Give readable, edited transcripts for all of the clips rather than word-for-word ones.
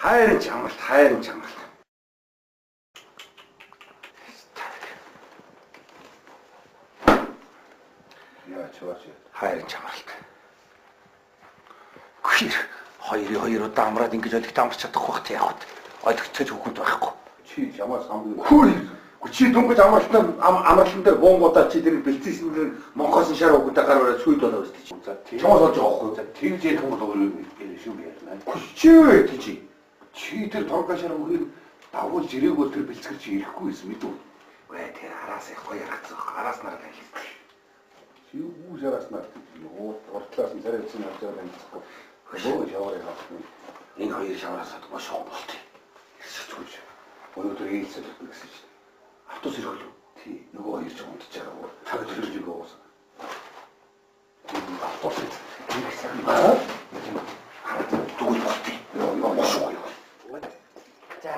Хайрын чамгалт, хайрын чамгалт. Яа чууч. Хайрын чамгалт. Хэр хоёр удаа амраад ингэж олигт амарч чадахгүй бах яах вэ? Олигтч хүүхэд байхгүй. Чи чамаас хамгийн хүү. Чи дүнгэж амралтан дээр бомбуудаа чи тэр бэлтгэсэн Монголоос шар хүүхэдтэй гараараа сүйд болоо өстэй чи. Чамаас олж байгаа байхгүй. За тэгж яах юм бол өөрөө шүү яа. Чи юу гэж чи тэр торгоо шар хүүхийг дагуулж ирээгөө тэр бэлтгэр чи ирэхгүй байсан мэдв. Вэ тэр араас их хоёр гацсан. Араас нараа танилцсан. Чи юу шараас нар уртлаас нь царай үсэн авч байгаа юм. Бөө шаварыг авсан. Энэ хоёр шавараас маш шоу болт. Ирсэжгүй. Өнөөдөр ээлжлэх гэсэн чинь. Автобус ирэх үү? Тий. Нөгөө хоёр ч унтж байгаа. Цаг төлөвлөж өгөөс. Автобус ирсэн. Дүүл болтыг. Йоо маш гоё. За.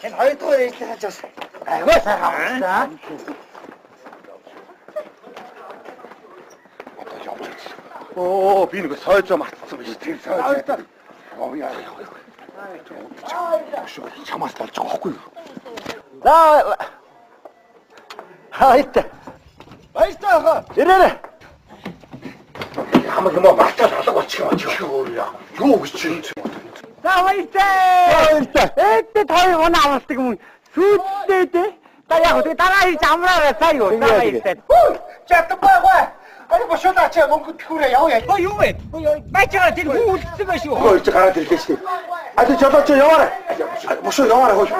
Энэ хоёр дахь ээлжлэх гэж бас. Айгуу сайхан байна. Оо би нэг сойжоо мартсан биш тийм сойжоо. Оо яа. Чамаас болж байгаа байхгүй юу? За. Хайт. Баяртай. Ирээрээ. Хамаг юм бартаад алга болчих юм чи өөр яа. Юу гэж чинь. За баяртай. Эд той унаа амлдаг юм. Сүйдтэй дээ. Та яг тэгээ дараа ирж амраарай сая юу. За баяртай. Чатан бай. Али бошода чи Монгол тхүүрээ яваа яа. Юу вэ? Бачаа тэр хүү үлдсэн байх шүү. Хөөж гараад ирлээ шүү. Али чодоо чи яваарай. Бошоо яваарай хөөж.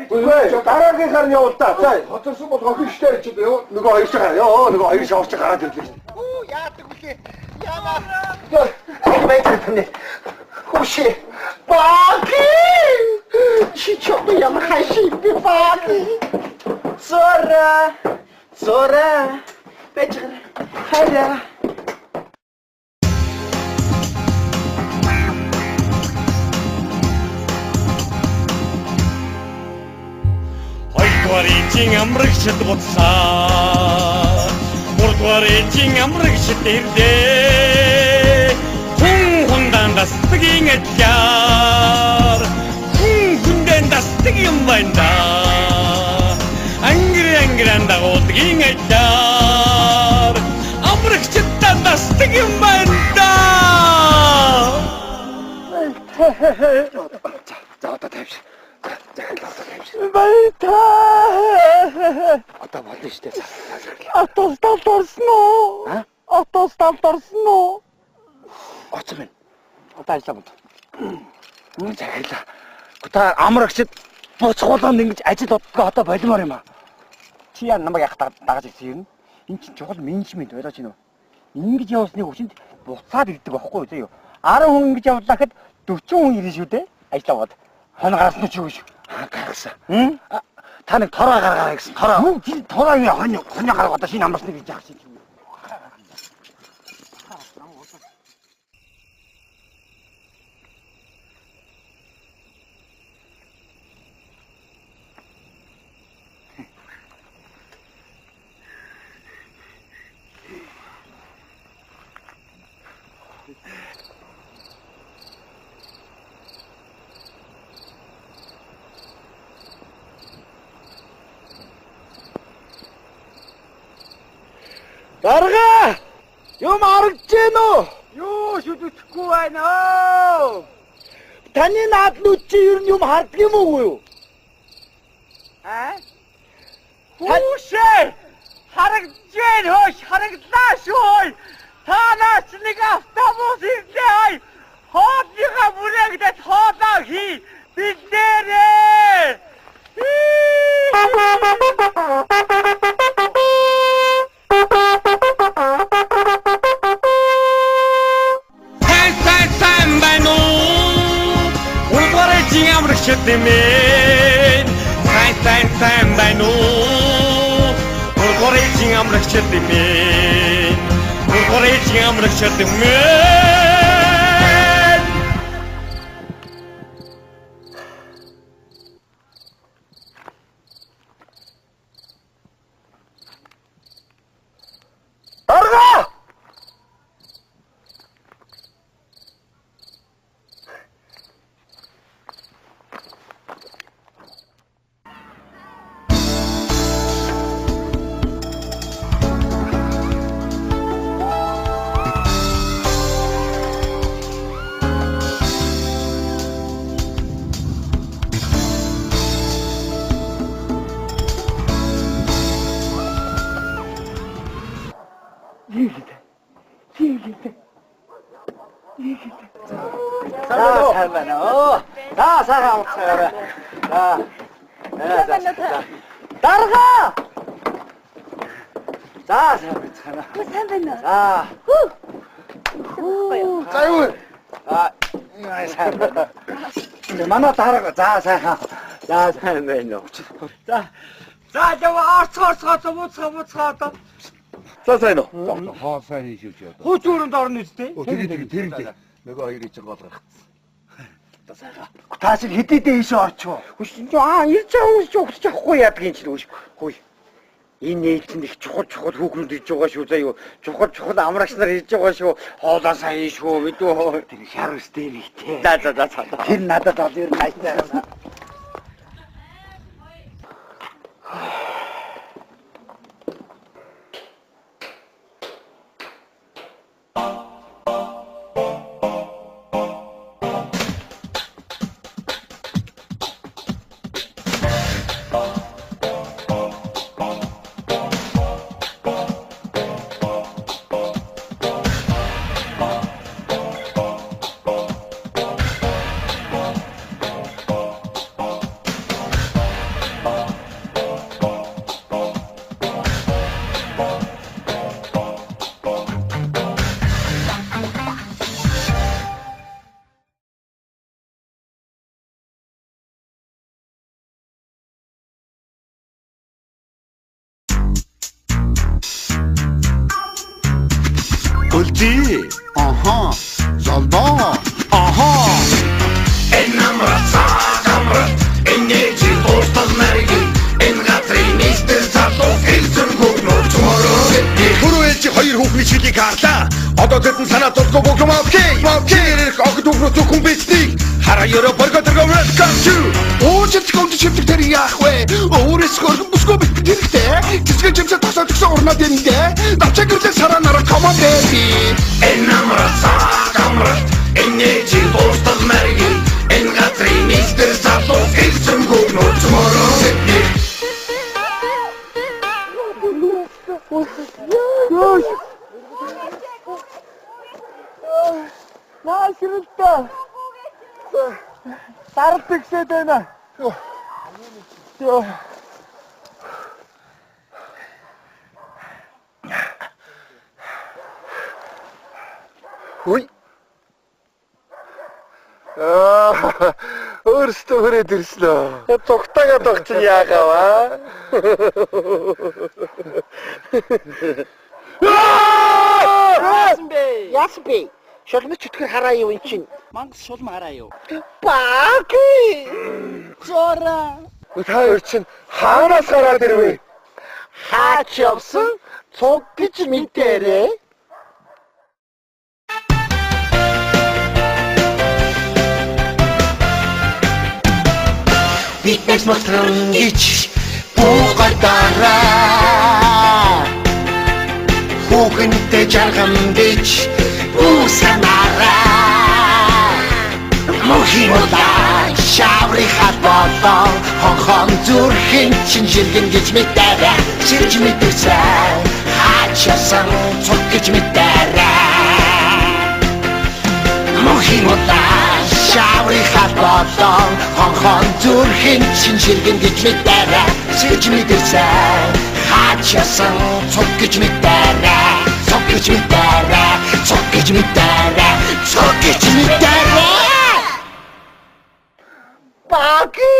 Үгүй дараагийн хар нь явуул та. За хоцорсон бол хохин штэ чи нөгөө хоёр ч гараа. Йоо нөгөө хоёр шавч гараад ирлээ шүү. Үу яадаг үлээ. Яана. Байтар тань. Хуши. Бааки. Чи чодоо ямар хайши би бааки. Зора. Бачаа. Хайра. Хоёрдугаарийн амрагчд буцаа. Гуравдугаарийн амрагчд ирлээ. Хүн дандастгийн адяар. Хүн дандастг юм байна. Ангран дагуулдгийн адяар. Амрагчд дандастг юм байна. За одоо тавьж. Баяртай. Одоо болно шүү дээ. Атос талдорсон уу? Атос талдорсон уу? Оцсон байна. Одоо ажиллаа бод. Захирлаа. Та амрагчд буцхуулганд ингэж ажил удаа одоо болимоор юм аа. Чи яа намайг яах дагаж ирсэн юм? Энэ чинь чухал менежмент ойлгож байна уу? Ингэж явуулсны хүчинд буцаад ирдэг байхгүй юу зөө. 10 хүн ингэж явууллаа гэхэд 40 хүн ирнэ шүү дээ. Ажиллаа бод. Хон гарсан ч юу шүү. Гаргасан. Та нэг тороо гаргаарай гэсэн. Тороо. Тэр тороо юу хоньо гаргаад одоо шинэ амарсныг гэж яах чинь. Дарга! Юм харагдж байна уу? Юу шүдэхгүй байна оо. Таны наадлууд чи ер нь юм харддаг юм уу юу? Хүүшээ! Харагдж байна хөөш, харагдлаа шүү. Танаас нэг автобус ирлээ. Хоолныга бүрээгдээд хоолоо хий. Биднэрээ! Amragчдэмэн сайн байна уу? Гургуурын амрагчдэмэн. Гургуурын амрагчдэмэн. Дарга! 잘 байна. За сайхан амтгаарай. За. Дарга. За сайн байна. сайн байна. За. За юу? Сайн байна. Манай дарга за сайхан. За сайн байна. За. За яваа муцгаа. За сайн уу? Хоо сайн хийшүүч яа. Хуучлын орно үстэй. Тэр. Нөгөө хоёрыг чинь гол гаргах. Та шиг хэдийдээ ийшээ очив. Ирж байгаа хүмүүс ч өгч авахгүй яадаг юм чинь хөөе. Энэ нээлтэн их чухал хүүхнүүд ирж байгаа шүү заа юу. Чухал амрагч нар ирж байгаа шүү. Хоолоо сайн шүү мэдүү. Тэр хярс дээр ихтэй. За. Тэр надад бол ер нь хайтай байна. Ulti, aha, zalba, aha. En amrat, en neji dostal mergi, en gatriniste залуу хэлсэн гүгнөр tomorrow. Бүрөө ээлжи хоёр хүүхний шилийг харлаа. Одоо тэдэн санаа тулгүй бүгд мовкей. Ирэх огт өгнө зөвхөн бичнийг. Хараа ёро боргодоргоо welcome to. Уучлалт гомд шивдэг тэр яах вэ? Өөрөөс хөргөн бүсгүй бит хэрэгтэй. Цэцгэн чимсэ тасаад гэсэн урнаа дэндээ. Навчаа гэрлээ сараа нараа come on baby. En amrat, en neji dostal mergi, en gatriniste залуу хэлсэн гүгнөр tomorrow. Наашралтай. Сард тэгсээд байна. Хүй. Өөрсдөө хүрээд ирслөө. Цогтагаад огч яагава. Яасан бэ? Шулмч чөтгөр хараа юу эн чин? Мангас шулм хараа юу? Бааки! Зора. Та хоёр чинь хаанаас гараад ирвэ? Хаач явсан? Цуг гэж мэдээрээ. Биднээс мотрон гэж буугаараа. Хүүхэнтэй жаргам гэж үсанараа. Мохимолаа шавры хат болоо. Хон зүрхэн чин жиргэн гэж мэдэрээ. Сэрж мэдэрсэн хачасан цуг гэж мэдэрээ. Мохимолаа шавры хат болоо. Хон зүрхэн чин жиргэн гэж мэдэрээ. Сэрж мэдэрсэн хачасан цуг гэж мэдэрээ. Цуг гэж мэдэрээ. Цуг гэж мэдэрээ. Цуг гэж мэдэрээ. Бааки!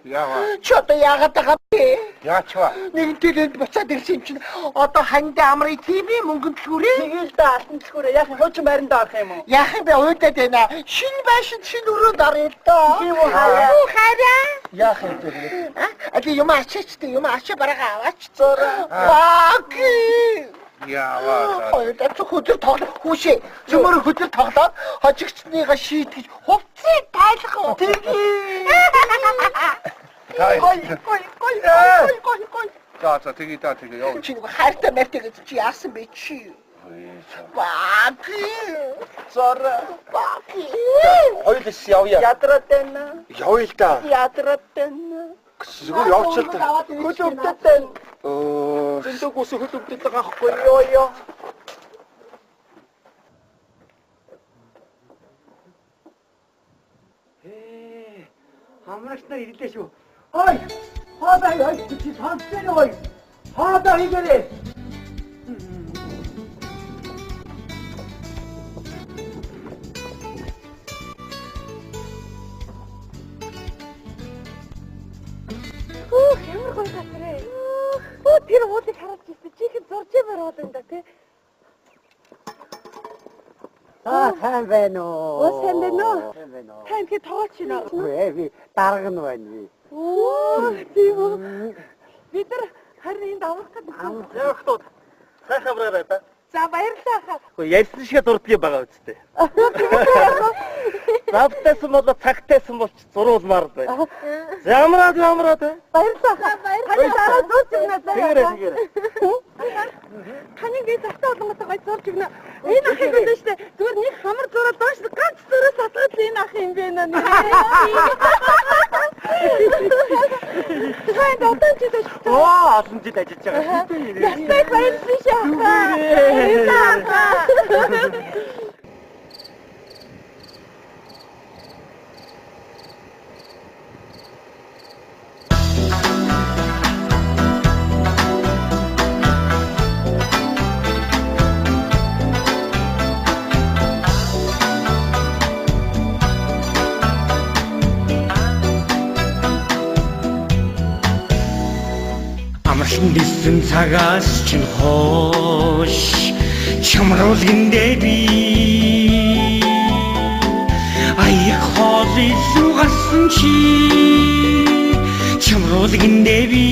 Яаваа. Чи одоо яагаад байгаа бэ? Яачва. Нэгэн төлөнд буцаад ирсэн юм чинь одоо хандаа амрын TV мөнгөнд төлхүүрээ. Тэгэл да алтан төлхүүрээ. Яах вэ? Хуучин байранд авах юм уу? Яах юм бэ? Уйдаад байна. Шинэ байшин шинэ өрөөнд аръя л доо. Тийм үү хараа. Яах юм бэ? А юм ачаачтай юм ачаа барага аваач зөөрэ. Бааки! Яаваа. Хоёулаа хөдөр тоглох хүүшээ. Зөмөр хөдөр тоглоод хожигчныгаа шийтгэж хувцсыг тайлах. Тэгье. Гой. За тэгээ яа. Чи нэг хайртай мэртэй гэж чи яасан бэ чи? Бааки. Зора. Бааки. Хоёулаас явъя. Ядраад байна. Явъя л да. Ядраад байна. Зүгээр явчих л да. Хөдөлгдөд байна. Зөндөө гүс хөдөлгдөд байгаа хгүй ёо. Амрагч нар ирлээ шүү. Ой! Хоодоо чи сонсож ой. Хоодоо хийгээрэй. Ямар гоё газар ээ. Тэр уулыг хараад ирсэн. Чихэн зурж байгаа уулын да тий. Сайн байна уу? Сайн байна уу? Сайн байна уу? Тань тэгээд тоглож байна. Үгүй би дарга нь байна би. Тийм үү. Бид нар харин энд авах гэдэг. Яахтууд сайхан авраарай та. За баярлалаа хаа. Гэхдээ ярьсан шиг дурддаг байгаа үстэй. Завтайсан бол цагтайсан бол зурулмаар байна. Ямраад Баярлалаа хаа. Баярлалаа. Зурж өгнө тэгэрэй. Таны би завтаа болгомотой гой зурж өгнө. Энэ ах юм байна шүү дээ. Зүгээр нэг хамар зураад доош ганц зураа сатгаад энэ ах юм байна нэ. Хай дотон чи дээ. Олон жил ажиллаж байгаа. Ястай баярлалаа шээ. Амарсан дисэн цагаас чинь хоош чамруулгиндээ би аяг хоолой зүгасан чи чамруулгиндээ би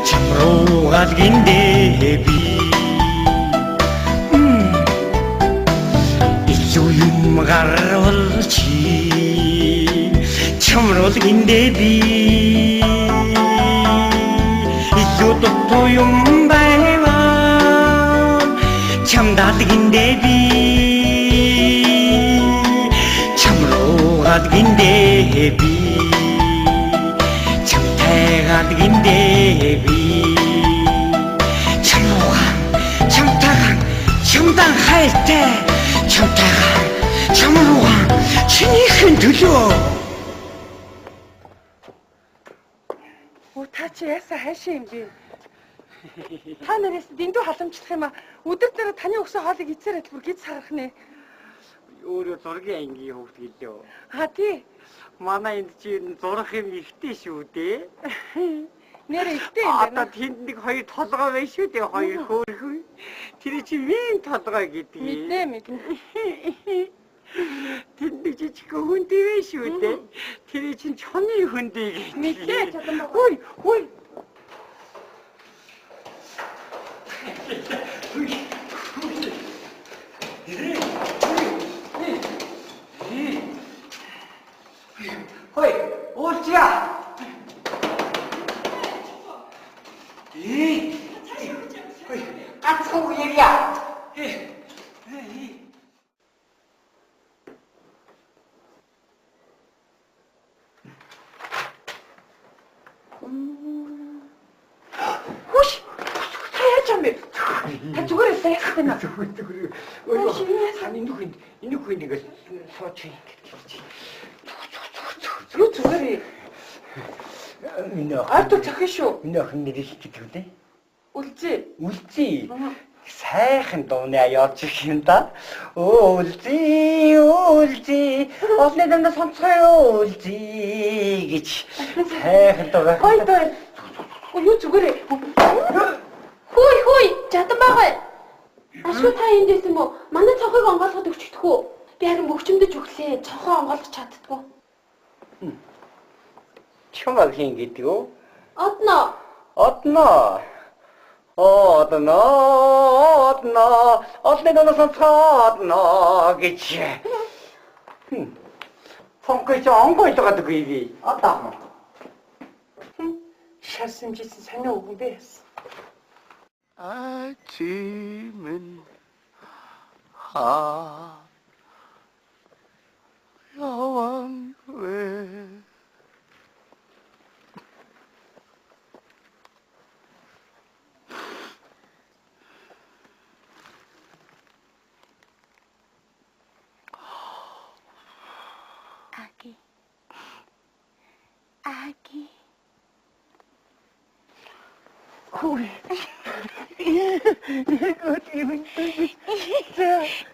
чамруулгиндээ би илүү юм гарвал чи чамруулгиндээ би Ютуб юм байваа чамдадгиндээ би чамруугадгиндээ би чамтайгадгиндээ би чамтайган чамдан хайртай чамтайган чамрууган чинийхэн төлөө Та чи ясаа хайшаа юм бэ? Та нараас дэндүү халамжлах юм а. Өдөр дээр таны өгсөн хоолыг эцээрээ бүр гид сарах нэ. Өөрөө зургийн ангийн хөвгт гэлээ. Тий. Манай энд чинь зурах юм ихтэй шүү дээ. Нэр ихтэй юм Одоо байна. тэнд нэг хоёр толгой байна шүү дээ. Хоёр хөөрхөө. Тэр чинь минь толгой гэдэг. Мэднэ. Тэнд нэг жижиг хүндий вэ шүү дээ. Тэр чинь чоны хүндий гэдэг. Мэдээ чадсан баг. Хүй. Хой, уулзъя. Хой, ганцхан үеэрья. Хүш. Хаяач юм бэ? Та зүгээр сайх байна. Зүгээр. Ани нүхэнд ингээс сууч юм гэж. Юу зүгээр. Минь Ард цохин шүү. Минь охин нэр их гэдэг үү? Үлзээ. Сайхан дууны аяарч их юм да. Үлзээ. Олны дандаа сонсгоо үлзээ гэж сайхан дуу. Хой доо. Юу зүгээр. Хүй, чадан байгаа. Ашгүй та энд байсан мó? Манай цохыг онгойлгоод өгчихдөх үү? Би харин мөвчмдөж өглөө. Цохоо онгойлгох чаддгүй. Чамаг хин гэдэг үү? Одно. Олны дандаа сонсгоо гэж. Сонгож онгойлгоод өгье би. Одоо. Шарсамжсэн санаа өгөн бэ. 아침은 하여왕 왜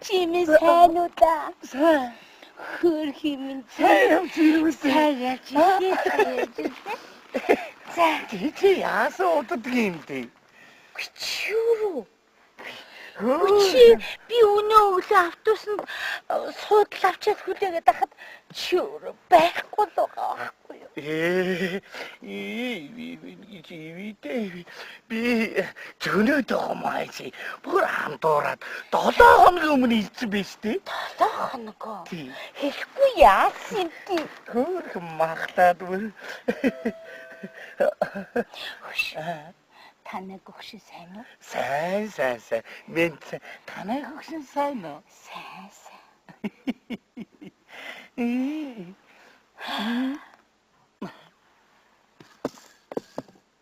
Чимээ сайн уу да? Сайн. Хөр химэн сайн юм чи. За. Чи яасан удаад юм бэ? Чүрүү. Чи би өнөө өглөө автобусанд суудлаа авчаад хүлээгээд ахад чүрүү байхгүй л байгаа байхгүй юу? Би зөнөөд гомайси. Бүр хамдуураад 7 хоногийн өмнө ирсэн биз дээ. 7 хоног. Хэлэхгүй яасан юм. Хөрх магтаад бүр. Танай гөгшин сайн уу? Сайн. Мен танай гөгшин сайн уу? Сайн.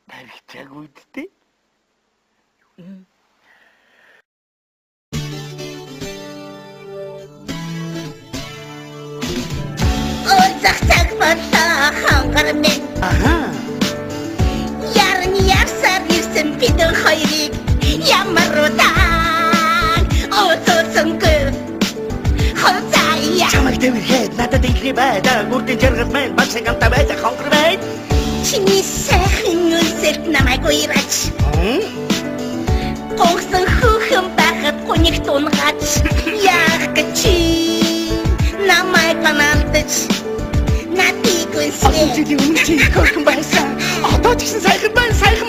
Баригчааг үдтэй. Озах цаг болоо хангар минь. Ярн ярсаар ирсэн бид хоёрыг ямар удаан отоцонгүй. Хонцая. Чамайг дэвэрхэд надад илгий байдаг. Үрдэн жаргал маань бачиг амтаа байдаг хонгор байд. Чиний сайхан үлсэлт намайг уйраач. Гонсон хүүхэн байхад гуник тунгач. Яах гэж чи намайг банамдаж. Чи өмнө чи хөрхөн байсан. Одоо ч гэсэн сайхан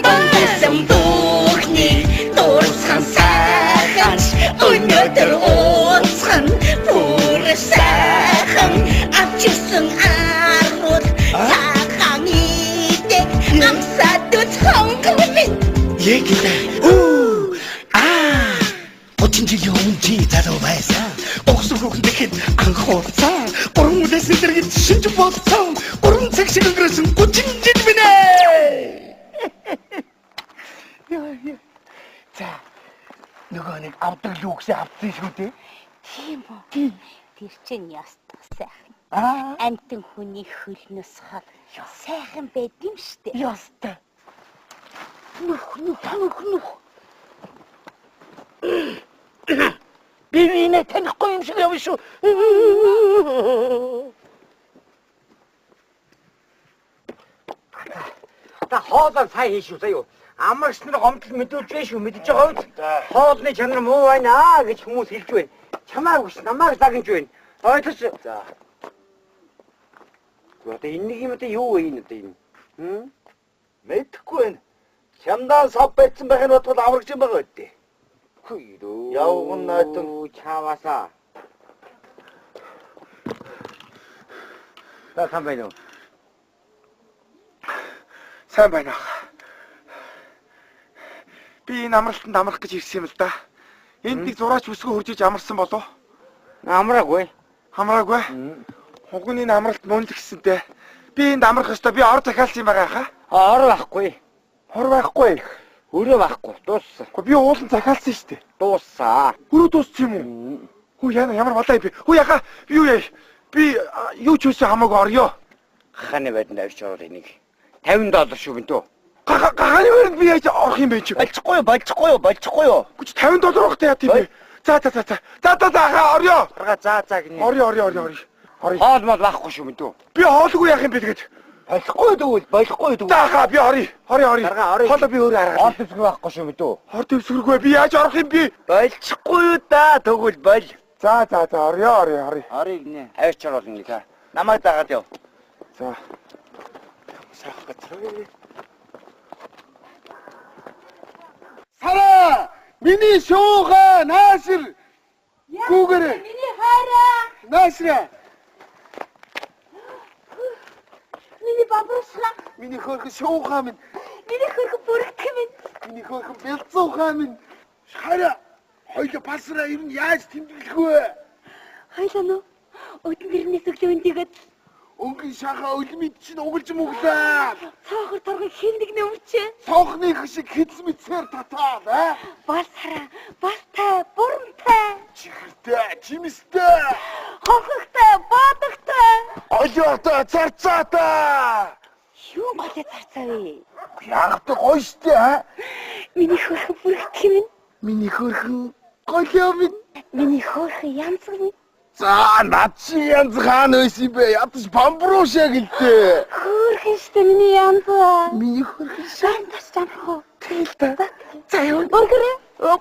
байна. Гэсэн бүхний дуусхан сайхан. Өнөөдөр уусхан бүр сайхан. Авчирсан арууд сайхан идэг. Амсаад хонгор минь. Очин жилийн өмнө чи залуу байсан. Огсон хүүхэн дэхэд анх хуурцаа. 3 үлээсэн дэргэд шинж болцсон. 3 цаг шиг өнгөрөөсөн 30 жил минь. За. Нөгөө нэг авдаг лүксээ авсан шүү дээ. Тийм үү? Тэр чинь ястаа сайхан. Амтэн хүний хөлнөөс хол сайхан байд юм штэ. Ястаа. Нүх. Би энэ танихгүй юм шиг явна шүү. Та хоолоо сайн хийшүү заяа. Амарч нар гомдол мэдүүлж байна шүү. Мэдж байгаа үед хоолны чанар муу байна гэж хүмүүс хэлж байна. Чамааг биш намайг дагнж байна. Ойлгож. За. Гэхдээ энэ юм одоо юу вэ энэ? Мэдхгүй байна. Чамдаа сав байцсан байх нь бодвол аврагч юм байгаа үү? Хүйрөө. Явган наатан чаваасаа. Та сайн байна уу? Сайн байна. Би энэ амралтанд амрах гэж ирсэн юм л да. Энд нэг зураач бүсгүй хуржиж амарсан болов? Амраагүй. Хамраагүй. Хугын энэ амралт мөн л гэсэнтэй. Би энд амрах ёстой. Би ор захиалсан юм байгаа хаа? Ор байхгүй. Хор байхгүй. Өрөө байхгүй. Дууссан. Гэхдээ би уулын захиалсан шүү дээ. Дуусаа. Өрөө дууссан юм уу? Хөө ямар балаа би. Хөө яха би юу яа? Би юу ч үгүй хамаагүй орё. Ханы байданд авч орол энийг. $50 шүү бинтүү. Гаханы өрөнд би яаж орох юм бэ чи? Болчихгүй юу? Güç $50 өгөхтэй яа тийм бэ? За орё. За гинэ. Орё. Хоол мод байхгүй шүү бинтүү. Би хоолгүй яах юм бэ тэгээд? Болохгүй дүүл. За би орё. Хоолоо би өөрөө хараа. Хоол дэвсгэр байхгүй шүү бинтүү. Хор дэвсгэргүй би яаж орох юм бэ? Болчихгүй юу да тэгвэл бол. За орё. Орё гинэ. Авч орол ингэ та. Намайг дагаад яв. За. Сайхан гацраа. Сара! Миний шууга Насир. Гүүгэрэ. Миний хайраа. Насира. Миний бабрусга. Миний хөрх шууга минь. Миний хөрх бүрэх минь. Миний хөрх бэлцууга минь. Хара. Хоёул пасра ер нь яаж тэмдэглэх вэ? Хоёлаа нөө. Өдөн гэрнээс өглөө үндийгээд Өнгөн шахаа өлмид чинь угалж мөглөө. цаахар торгон хиндэг нэмчээ. Цоохны шиг хэзмэцээр татаад Бас хараа, бас тай, бурантай, чихэртэй, чимэстэй, хонхогтой, баадагтай. олиотой, зарцаатай. Юу голээ зарцаа вэ? Яагаад гоё штэ аа? Миний хөрхөн бүрхт минь. Миний хөрхөн голио минь. Миний хөрхөн янзг минь. За над чи янз хаана байсан бэ? Ядаж бамбруушаа гэлтэй. Хөрхөн штэ миний янз. Миний хөрхөн сайн Бас чамхаа. тэгэл та. За юу? Өргөрөө.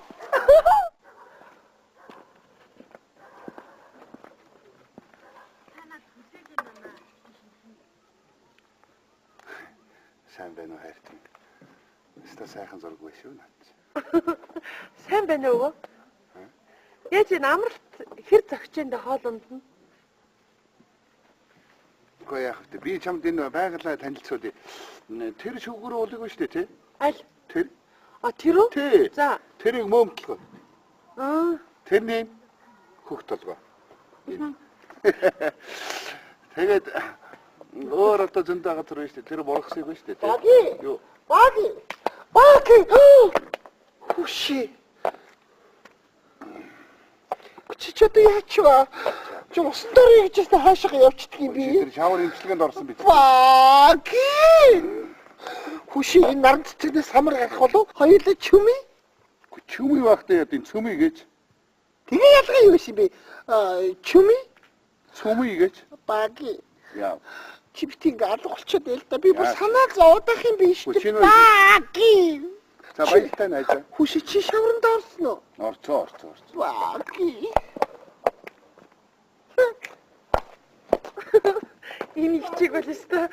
Сайн байна уу хайртай? Өстө сайхан зураг биш үү над? Сайн байна уу? Яаж энэ амралт хэр зогчэндээ хоолунд нь? Гэхдээ яах вэ? Би чамд энэ байгалаа танилцуулъя. Тэр шүүгрөө уулыг шүү дээ, тий? Аль? Тэр. Тэр үү? Тий. За. Тэрийг мөөмтлгөө. Тэрний хөхт толгой. Тэгээд өөр одоо зөндөө газар байна шүү дээ. Тэр боргосыг байна шүү дээ. Баги. Юу? Баги. Хүши. Чи ч одоо яачваа? Чи усан дөрөй гэж хаашаа явчихдаг юм би. Тэр шавар имчилгээнд орсон биз. Баги. Хүши энэ наран цэцгнээс хамар гарах болов? Хоёулаа чүмий? Чүмий багтаа яа энэ цөмий гэж. Тэгээ ялгаа юу юм бэ? Чүмий? Цөмий гэж. Баги. Яа. Чи бит ингэ алга болчиход байл да. Би бүр санаа зовоодах юм биш үү? Баги. За баяртай найзаа. Хүши чи шавранд орсон уу? Орцоо. Баги. Энэ хичээг бол өстой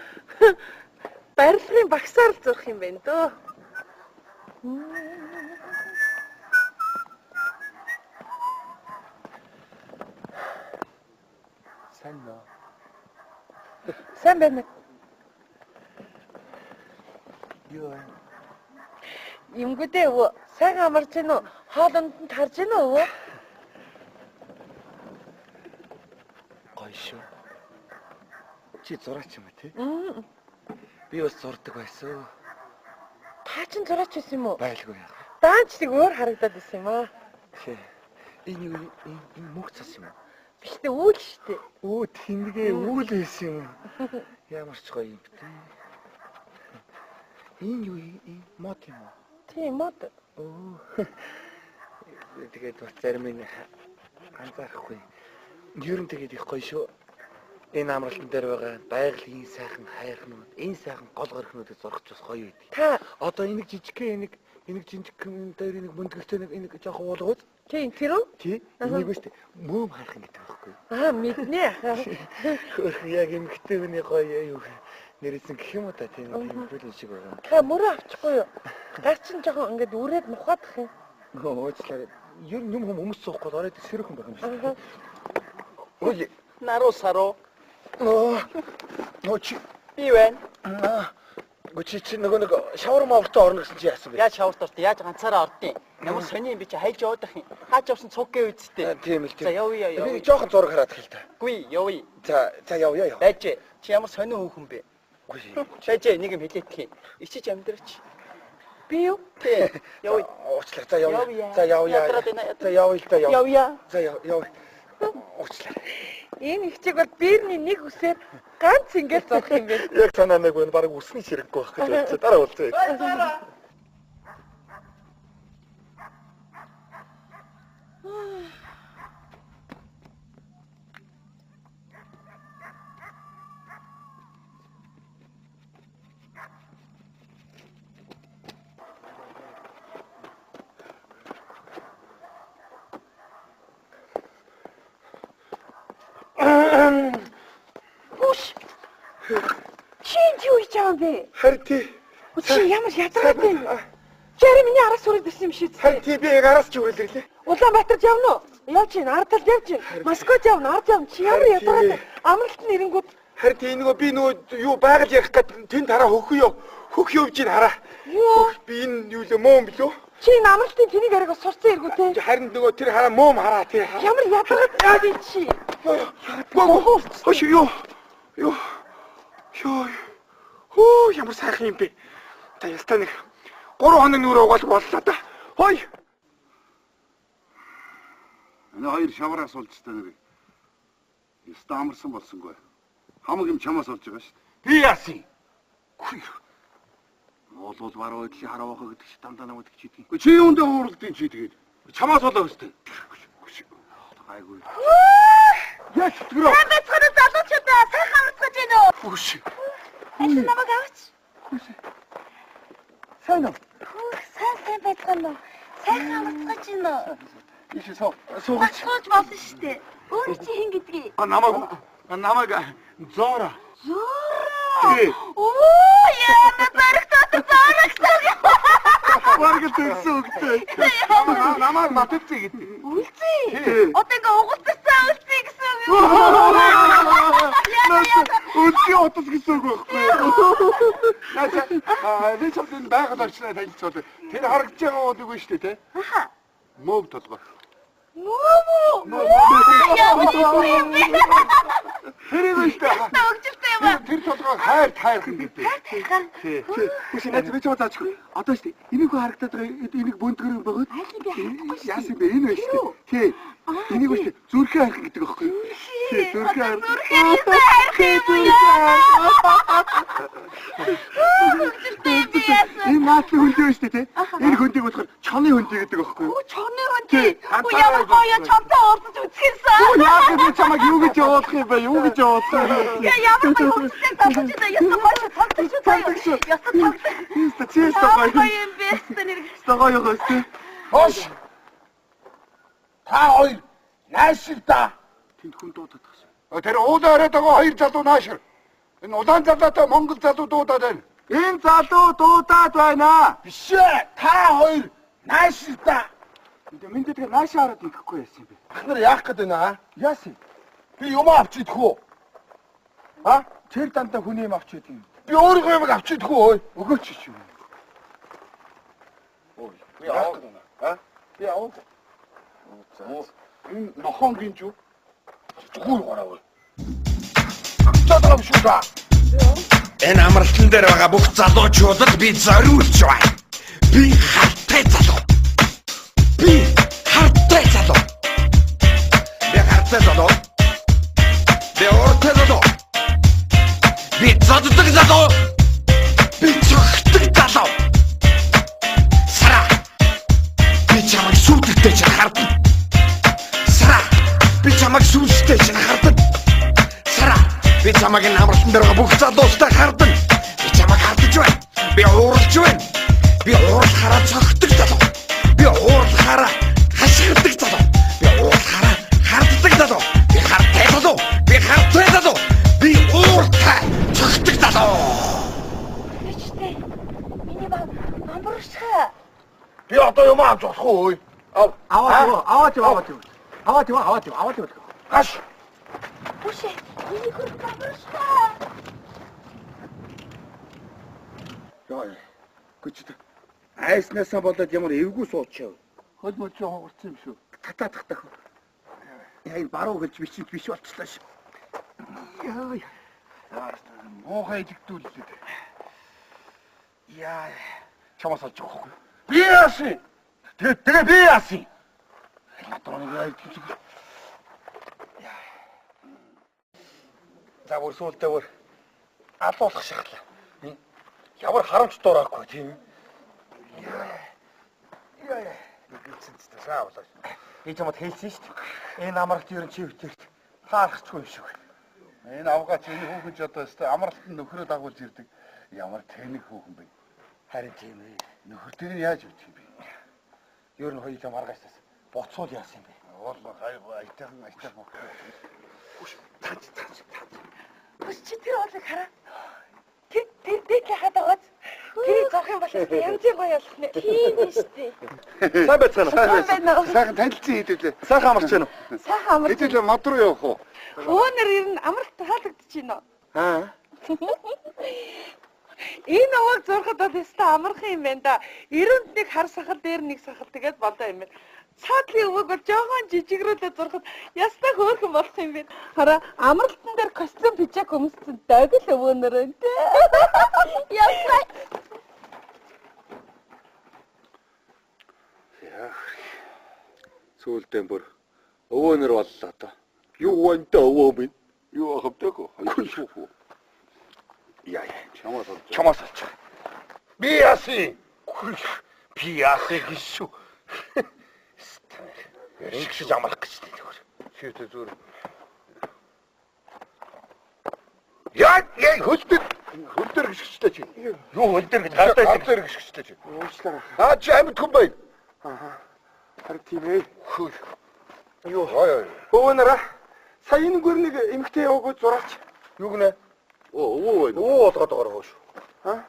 барилгын багсаар л зурх юм байна дөө. Сайн нөө. Сайн байна. Юу вэ? Юмгүдээ өвөө. Сайн амарч гэнэ үү? Хоолонд нь тарж гэнэ үү? Гоё шүү. Чи зураач юм тий? Би бас зурдаг байсан. Та ч зураач байсан юм уу? Байлгүй яах. Даанч нэг өөр харагдаад байсан юм аа. Энэ мөх цас юм. Биш үү үйл штэ. Өө тэнгээ үйл байсан юм. Ямар ч гоё юм бэ. Энэ юу юм? Мод юм уу? Тийм мод. Тэгээд бас зарим нь анзаарахгүй. Ер нь тэгээд их гоё шүү. Энэ амралтан дээр байгаа байгалийн сайхан хайрхнууд, энэ сайхан гол горхнуудыг зургах бас гоё үйд. Та Одоо энийг жижигхэн энийг жинжигхэн дээр энийг мөндгөлтэй энийг жоохон уулгууд. тийм тэр үү? Тий. Энийг биш мөөм харах гэдэг байхгүй. Мэднэ. Яг эмгтэй хүний гоё юу нэрсэн гэх юм уу та тийм юм шиг байгаа. Та мөрөө авчихгүй юу? Гарчин жоохон ингээд үрээд мухадах юм. Уучлаарай. Ер нь юм хүмүүс суухгүй ороод сэрхэн байх юм шиг. Ой, Наруу саруу. нөө чи Би байна. чи нөгөө нэг шавар мавртаа орно гэсэн чи яасан бэ? Яаж шаварт орт? Яаж ганцаараа ордیں۔ Ямар сони юм би чи хайж явах юм. Хаач явсан цуггээ үсттэй. Тийм л тийм. За явъя. Би жоохон зураг хараад хэл та. Гүй явъя. За явъя. Байж. Чи ямар сони хүүхэн бэ? Гүй. Байж нэг юм хэлээдгий. Ичиж амьдраач. Би юу? Тий. Явъя. Уучлаарай. За явъя. За Ядраад байна. За явъя л да яв. Явъя. За явъя. Уучлаарай. Энэ хичээг бол биерний нэг үсээр ганц ингэж зурх юм байна. Яг санаанаг байна. Бараг үсний ширэггүй байх гэж бодсон. Дараа уулзъя. Хүш. Чи юу хийж байгаа юм бэ? Харин тий. Чи ямар ядраад байна? Чарэ миний араас үрээд байсан юм шиг. Харин тий би араас ч үрэл ирлээ. Улаанбаатарт явна уу? Явж гин, ардтал явж гин. Москвад явна, ард явна. Чи ямар ядраад амралт нь ирэнгүүт Харин тий нөгөө би нөгөө юу байгаль ярих гэдэг тэнд хараа хөх явж ийн хараа. юу? Би энэ юу лээ мөөм билүү? Чи энэ амралтын тэнийг арайгаа сурцсан эргүү те. Харин нөгөө тэр хараа мөөм хараа тий. Ямар ядраад байна чи? Хош юу. Хөө ямар сайхан юм бэ. Та ястаа нэг 3 хоног нүрэ угаал боллоо да. Хой. Энэ хоёр шавараас уулзтай нэр. Ястаа амарсан болсонгүй. Хамаг юм чамаас олж байгаа шүү дээ. Би яасан? Моолол бараа өдлийн хараа бахаа гэдэг чи дандаа намайг гэж хэлдэг. Чи юундээ хууралдیں чи тэгээд. Чамаас болоо өстэй. Айгүй. Яа чөтгөрөө. Бацхан залуучуудаа сайхан амарцгаж байна уу? Үгүй. Ашиг намайг аваач. Сайн уу? Сайн бацхан уу. Сайхан амарцгаж байна уу? Иш суугач. Сууж болно шүү дээ. Өөр чи хэн гэдгийг? Намайг Зора. Зора. Оо яна зарагтаа зарагтаа. Баргал төсөөгтэй. Намайг матөвцэй гэдэг. Үлцээ. Одоо ингээ угуулцсан үлцээ гэсэн юм. Үлцээ утас гэсэн үг байхгүй юу? Би чамд байгаль орчноо танилцуулъя. Тэр харагдаж байгаа уу үгүй шүү дээ, тэ? Аха. Мөв толгой. Мөө. Тэр юу шүү дээ? Өгчтэй юм аа. Тэр толгой хайрхан гэдэг. Үгүй найз би ч удаач. Одоо шүү дээ. Энийг харагдаад байгаа энийг бөндгөр байгаад. Яасан бэ? Энэ биш үү? Тий. Энийг үгүй зүрхээ хайрхан гэдэг байхгүй юу? Тий, зүрхээ хайрхан. Энэ наатны хөндөө шүү дээ, тий? Энэ хөндийг болохоор чоны хөндий гэдэг байхгүй юу? Чоны хөндий. Ямар гоё чонтой уулзаж үзчихсэн. Яах вэ чамайг юу гэж явуулах юм бэ? Юу гэж явуулах юм? Ямар гоё уулзсан талж да ястаа гоё тагтаж шүү. Ястаа тагтаж. Чист гоё юм бэ? Стогой юу гэв? Хош. Та хоёр наашир та. Тэнд хүн дуудаад тагсан. Тэр уулаа ороод байгаа хоёр залуу наашир. Энэ улаан залуутай монгол залуу дуудаад байна. Энэ залуу дуудаад байна. Биш ээ. Та хоёр наашир та. Минь тэр наашаа хараад ихэхгүй яасан бэ? Ах нар яах гээд байна аа? Яасан? Би юм авч идэх үү? А? Тэр дандаа хүний юм авч идэв юм. Би өөрийнхөө юмыг авч идэх үү? Өгөөч чи юу? Ой, би яах гээд байна? А? Би авах. Энэ нохон гинж юу? Зүгээр гараа. Амтаа шүү та. Энэ амралтан дээр байгаа бүх залуучуудад би зориулж байна. Би хартай залуу. Би хартай залуу. Би ортой залуу. Би заддаг залуу. Би цогтдаг залуу. Сара. Би чамайг сүлдтэй чинь хардна. Сара. Би чамайг сүлдтэй чинь хардна. Сара. Би чамайг амралтан дээр байгаа бүх залуустай хардна. Би чамайг хардж байна. Би ууралж байна. Би уурлахаараа цогтдаг залуу. Би уурлахаараа хашгирдаг залуу. Би уурлахаараа харддаг залуу. Би хартай залуу. Би хартай залуу. Би ууртай цогтдаг залуу. Өчтэй. Миний баг амбаршаа. Би одоо юм авч болох уу? Аваад. Хаш. Үгүй. Миний хөр амбаршаа. Яа. Гүчтэй. Айснасаа болоод ямар эвгүй суучаа. Хөл мөч хонгорсон юм шүү. Татаадах. Яа энэ баруун гэлж бичиж биш болчихлоо шүү. Яа. Моохай идэгдүүлээд. Яа. Чамаас олж байгаа хөө. Би яасан? Тэгээ би яасан? Надад яа идэж. За бүр сүултээ бүр алуулах шахлаа. Ямар харамч дуурайхгүй тийм. Яа. Гүцэн цэцээ болоо. Би чамд хэлсэн шүү дээ. Энэ амралт ер нь чи хөвтөрт таарахгүй юм шиг. Энэ авгаач энэ хүүхэн ч одоо өстой амралтанд нөхрөө дагуулж ирдэг. Ямар тэнэг хүүхэн бэ? Харин тийм ээ. Нөхөртөө яаж өгч юм бэ? Ер нь хоёулаа маргааштай боцуул яасан юм бэ? Уулаа айтайхан бохоо. Үш таач. Үгүй чи тэр оолыг хараа. Тэр хаад байгаа. Тэр зовх юм бол янз бүр болох нэ. Тийм шүү дээ. Сайн байцгаана. Сайхан танилцсан хэдүүлээ. Сайхан амарч байна уу? Сайхан амарч. Хэдүүлээ мод руу явах уу? Өөнөр ер нь амралт таалагдчих юм уу? Аа. Энэ овог зурхад бол өстой амархан юм байна да. Эрүүнд нэг хар сахал дээр нэг сахал тэгээд болоо юм байна. Цаадлын өвөг бол жоохон жижигрүүлээ зурхад ястай хөөрхөн болох юм байна. Хараа амралтан дээр костюм пижак өмссөн дагл өвөнөр энэ. Ястай. Сүүлдээ бүр өвөнөр боллоо одоо. Юу ванта өвөө минь? Юу ахавдаг уу? Яа. Чамаас олж. Би яасан? Би яасан гэж шүү. Ингэж амрах гэж зүгээр. Шийдэ зүгээр. Яа хөлдөр гიშгчтэй чи. Юу хөлдөр гэж гардаа гიშгчтэй чи. Уучлаарай. Аа чи амьд хүн бай. Аха. Харин тийм ээ. Хөл. Юу? Өвөнөрөө. Сая энэ гүрнийг эмхтэй яваагүй зураач. Юу гэнэ? Оо байна. Оо болгоод хөөш. Аа?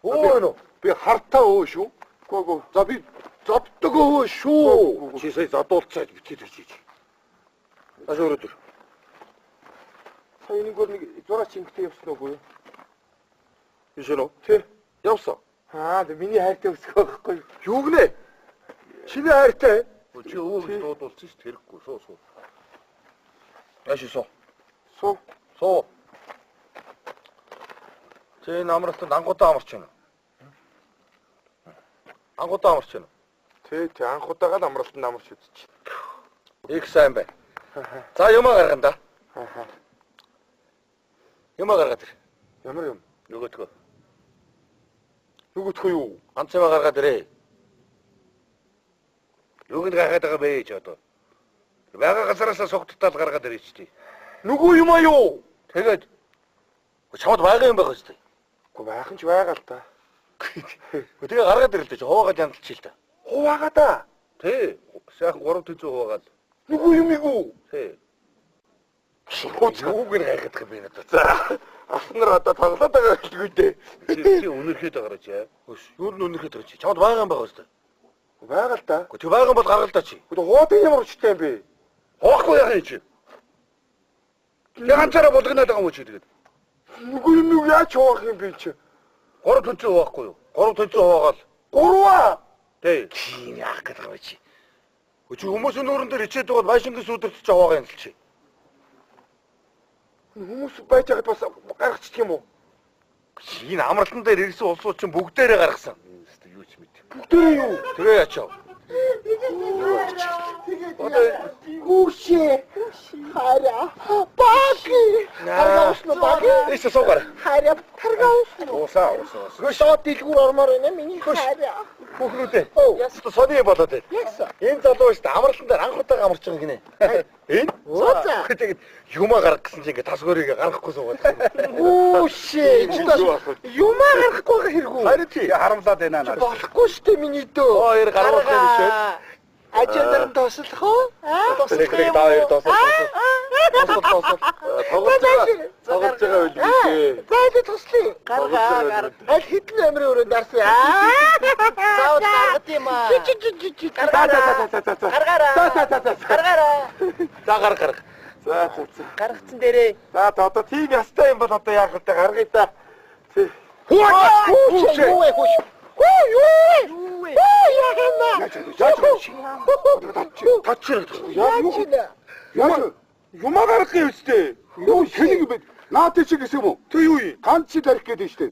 Оо байна. Би хартаа өө шүү. Гүг. За би зоддог өө шүү. Чи сая задуулцаад битгий гэж. Аж өрөөдөр. Сая энэ гүрнийг зураач эмхтэй явсан уугүй юу? Ишэнэ? Тэ. Явсан. Аа, миний хайртай өсгөө байхгүй. Юу гэнэ? Чиний хайртай. Чи өвөг дуудуулсан шүү хэрэггүй. Суу. Яаш суу. Суу. Чи намралт ангуудаа амарч байна. Ангуудаа амарч байна. Тэ анхудаага амралтанд амарч үзчих. Их сайн байна. За юмаа гаргана да. Аха. Юмаа гаргаад ир. Ямар юм? Нөгөөдгөө. Нүгүтхөө юу? Ганц юмаа гаргаад ирээ. Юуг гаргаад байгаа бэ ч одоо. Бага газараасаа согттал гаргаад ирээ ч тий. Нүгүү юм аа юу? Тэгээд чамд байгаа юм байх үстэй. Уу байх нь ч байгаа л та. Тэгээ гаргаад ирэл дээ чи хуваагаад янзлчих л та. Хуваагаа та. Тий. Сайхан 300 хуваагаад. Нүгүү юм игүү. Тий. Юуг гаргаад байгаа би надад. За. Аснаар одоо тоглоод байгаа гэлгүй дээ. Чи өнөрхөд байгаа ч яа. Хөш, юу н өнөрхөд байгаа чи. Чамд байгаа юм байх үстэй. Байгаа л та. Гэхдээ байгаа бол гаргал та чи. Гэхдээ хуудаг ямар учиртай юм бэ? Хоохгүй яах юм чи. Ганцаараа болгоно байгаа юм чи тэгээд. Нүгүү юм яаж хоох юм бэ чи? 300 хуваахгүй юу? 300 хуваагаал. 3аа. Тий. Чи яах гэдэг юм чи. Чи хүмүүсийн нүүрэн дээр ичээд байгаа машингийн сүдэрт чи хуваагаа янзл чи. Хүмүүс байж байгаад бас гаргачих юм уу? Энэ амралтан дээр ирсэн улсууд чинь бүгдээрээ гаргасан. Юу ч мэд. Бүгдээрээ юу? Тэгээ яачаа. Гүшээ. Хараа. Баги. Хараасно баги. Эсэ суугаар. Хараа. Таргаасан. Усаа. Шот дэлгүүр ормоор байна миний хараа. Бүхнүүдээ. Яста сони болоод байна. Энэ залуу шүү дээ амралтан дээр анх удаа амарч байгаа гинэ. Энэ? За. Тэгээд юмаа гаргах гэсэн чинь ингээ тас хөрийг гаргахгүй суугаад. Гүшээ. Юмаа гаргахгүй хэрэггүй. Харин тий харамлаад байна надад. Болохгүй шүү дээ миний дөө. Хоёр гаргуулах юм шүү. Ажиалан тослох уу? Тослох юм. Тоглож байгаа үлээ. Зайд тослоо. Гаргаа. Аль хитэн амрын өрөөнд дарсан. Сауд гаргад юм аа. Гаргаараа. За гарга. За. Гаргацсан дээрээ. За одоо тийм ястай юм бол одоо яах вэ? Гаргая та. Хөөе. Юмаа гаргах юм үстэй. Юу хэнийг бэ? Наатай чи гэсэн юм уу? Тэг юу юм? Ганц чи тарих гэдэг штэ.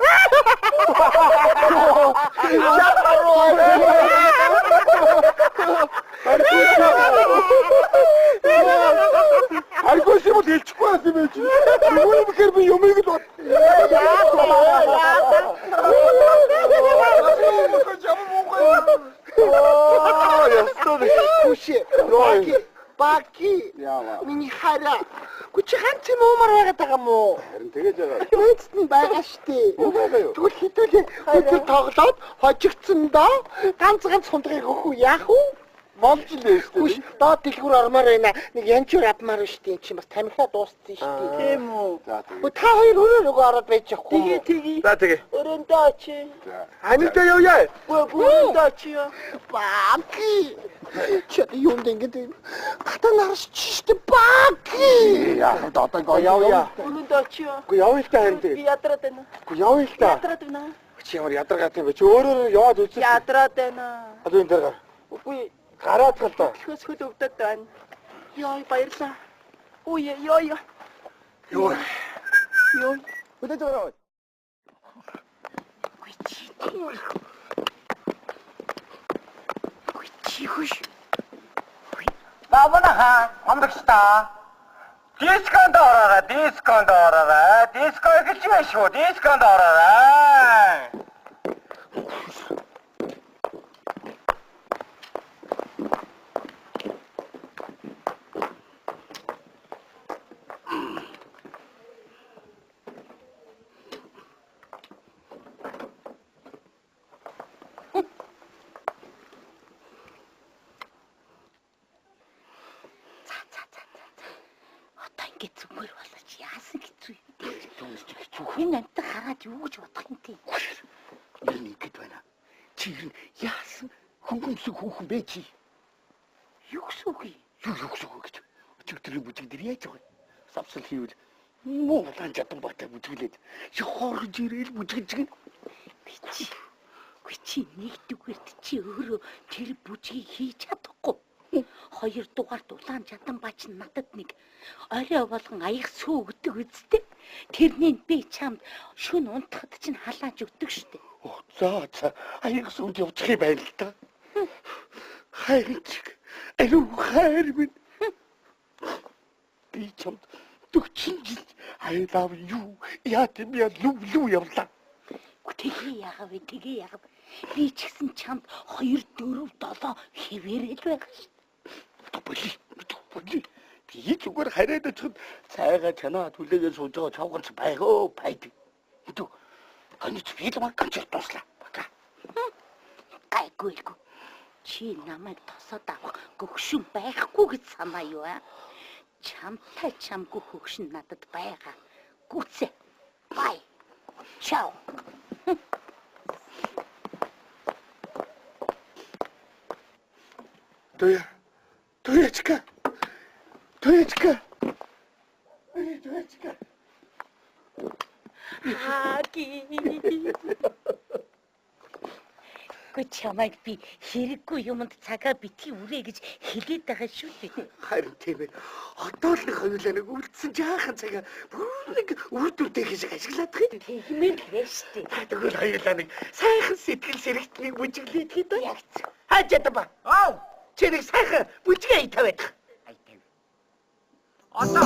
Аргуус юм хэлчихгүй байсан юм чи. Юу юм гэхээр би юмыг л Баки. Миний хараа. Гүчи ганц юм уумар байгаад байгаа юм уу? харин тэгэж байгаа. Өөцт нь байгаа штэ. Тэгвэл хитүүлээ өдөр тоглоод хожигдсан доо ганц хундгыг өгөх үү яах вэ? Молж лээ штэ. Хүш доод дэлгүүр ормоор байна. Нэг янчуур авмаар байна штэ. Энд чинь бас тамхиа дууссан штэ. Тийм үү? За Та хоёр өөрөө ороод байж явахгүй. Тэгээ. За тэгээ. Өрөөндөө очие. Анидаа явъя. Өрөөндөө очие. Баки. Чи юунд ингэж гата нарч штэ баки. Яах вэ? Одоо гоо явъя. Өрөөндөө очие. Үгүй явъя л та харин тэгээ. Би ядраад байна. Үгүй явъя л та. Ядраад байна. Чи ямар ядаргаад юм бэ? Чи өөрөө яваад үзээ. Ядраад байна. Одоо энэ дээр гар. Үгүй Гараад гал та. Хөс хөд өвдөд байна. Яа баярлаа. Ой ёо. Юу. Өдөө зураа. Гүйчи. Бабанаха амрагчта. Дисконд ороо. Диско гэж байна шүү. Дисконд ороо. Зүгээр болооч яасан хэцүү юм. Энэ амт хараад юу гэж бодох юм те. Энэ ингэж байна. Чи яасан хөнгөмсөг хүүхэн бэ чи? Юу гэсэн үг юм? Юу гэсэн үг гэж. Өчигдрийн бүжиг дээр яаж байгаа? Савсал хийвэл муу лан жадан батаа бүжиглээд. Хорж ирээл бүжиглж гин. Чи нэгдүгээрт чи өөрөө тэр бүжгийг хийж чадахгүй. Хоёр дугаар дулаан жадан бач надад нэг орой болгон аяг сүү өгдөг үсттэй. Тэрнийг би чамд шүн унтахад чинь халааж өгдөг штэ. За аяг сүүнд явчих юм байна л да. Хайрч. Алуу хайр минь. Би чамд 40 жил I love you. Яа тийм я лүү явлаа. Тэгээ яагав. Би ч гэсэн чамд 2 4 7 хэвээрэл байгаа штэ. Боли. Би зүгээр хараад очиход цайгаа чанаа түлээгээ сууж байгаа чавганц байгаа пайд. Хэдүү. Ханич фильм канч туслаа. Бага. Гайгүй. Чи намайг тосоод авах гөгшин байхгүй гэж санаа юу аа? Чамтай чамгүй хөгшин надад байгаа. Гүцээ. Бай. Чао. Тоячка. Чамайг би хэрэггүй юмд цагаа битгий үрээ гэж хэлээд байгаа шүү дээ. Харин тийм ээ. Одоо л хоёулаа нэг үлдсэн жаахан цагаа бүр нэг үрдүртэй хийж ажиглаад байгаа. Тэгмэл хэвштэй. Тэгвэл хоёулаа нэг сайхан сэтгэл сэрэгтнийг бүжиглээд хийдэ. Ягц. Хажаад ба. Чи нэг сайхан бүжгээ тавиад. Одоо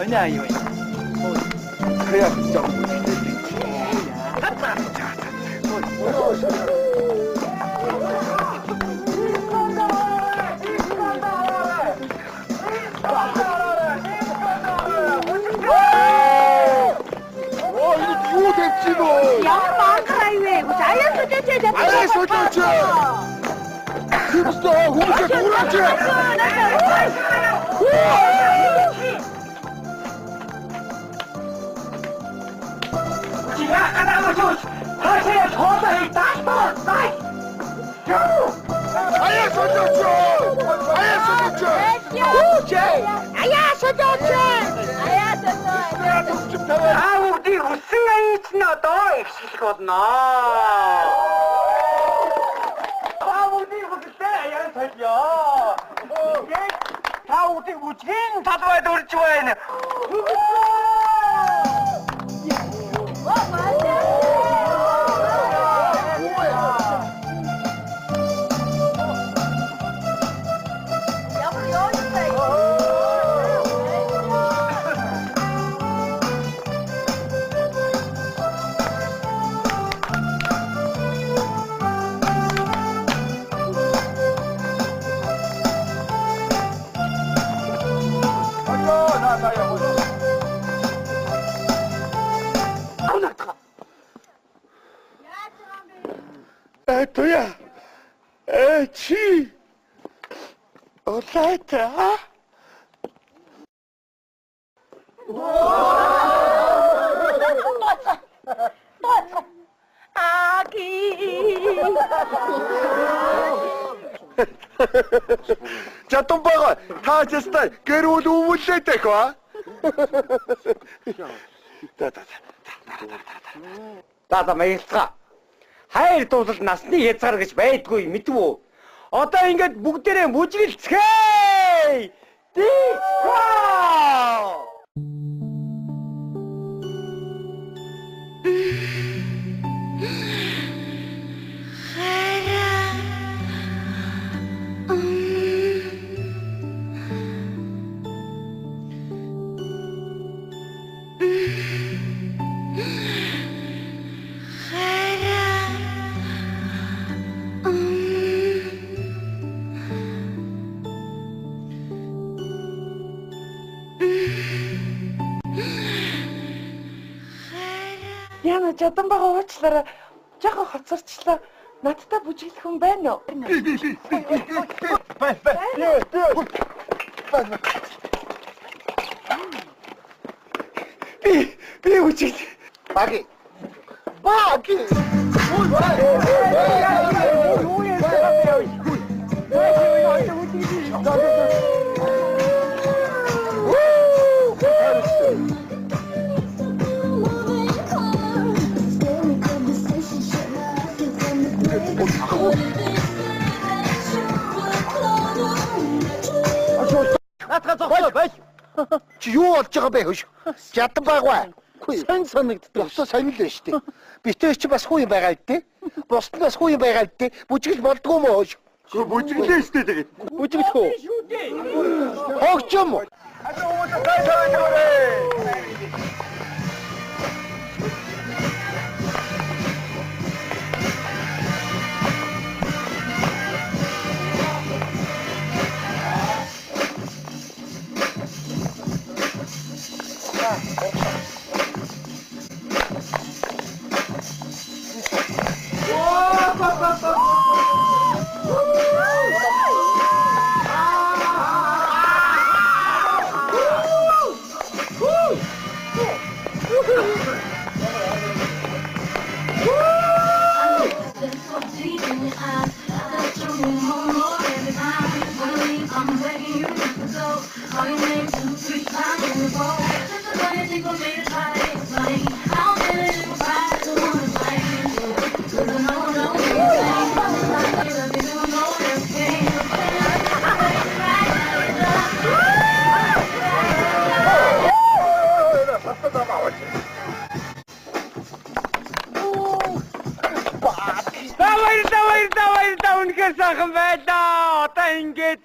Соня юу вэ? 그래야 진짜 아우디 우승아이 지나다 엑시거든요. 아우디 우승아이 살려. 아우디 우승 다 좋아해 우리 좋아해는. 도야, 치, 올라왔다. 또 아기. 자, Чадан байгаа. Та честай гэрүүл өвөлээд байх ба. За маялцгаа. Хайр дуусал насны хязгаар гэж байдгүй мэдв үү? Одоо ингээд бүгдээрээ мүжгэлцгээе. Диско! Яна чадан байгаа уучлаарай. Жохо хоцорчлаа. Надтай бүжиглэх хүн байна уу? Би бүжиглэх. Баги. Чи юу болж байгаа бэ хөөш? Чадан байгаа. Сэн санагддаг. Өсө сонирл нь шүү дээ. Битээ чи бас хуу юм байгаа л дээ. Бусд нь бас хуу юм байгаа л дээ. Бүжиглэж болдгоо мó хөөш. Бүжиглээ шүү дээ. Бүжиглэх үү? Хогч юм уу? Үнэхээр сайхан байлаа. Одоо ингээд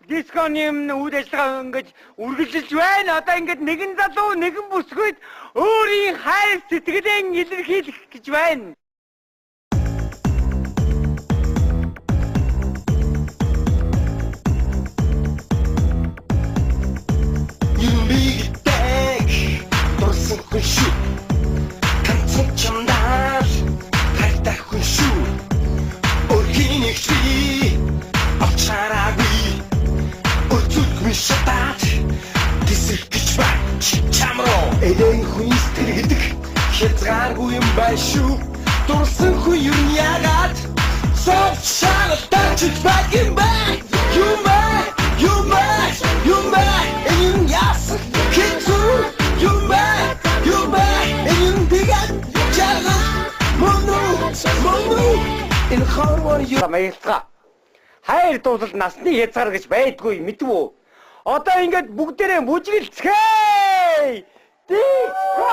дисконы үйл ажиллагаа ингэж үргэлжилж байна. Одоо ингээд нэгэн залуу нэгэн бүсгүйд өөрийн хайр сэтгэлээ илэрхийлэх гэж байна. Дурсан хүн шүү. Танцсан чамдаа хайртай хүн шүү. Өрхийнийг чи авчаараагүй. Өцөлгүй шатаад тэсэх гэж байна чамроо. Элэн хүн сэтгэл гэдэг хязгааргүй юм байна шүү. Дурсан хүн юу яагаад сов шаалтаж back in back. You mad, you mad, you mad. And you ясах хэцүү. You mad, and you bigat, jealous, mono. Энэ хормон юу маялцгаа. Хайр дуусал насны хязгаар гэж байдгүй мэдв үү? Одоо ингээд бүгдээрээ мүжгэлцгээе. Диско!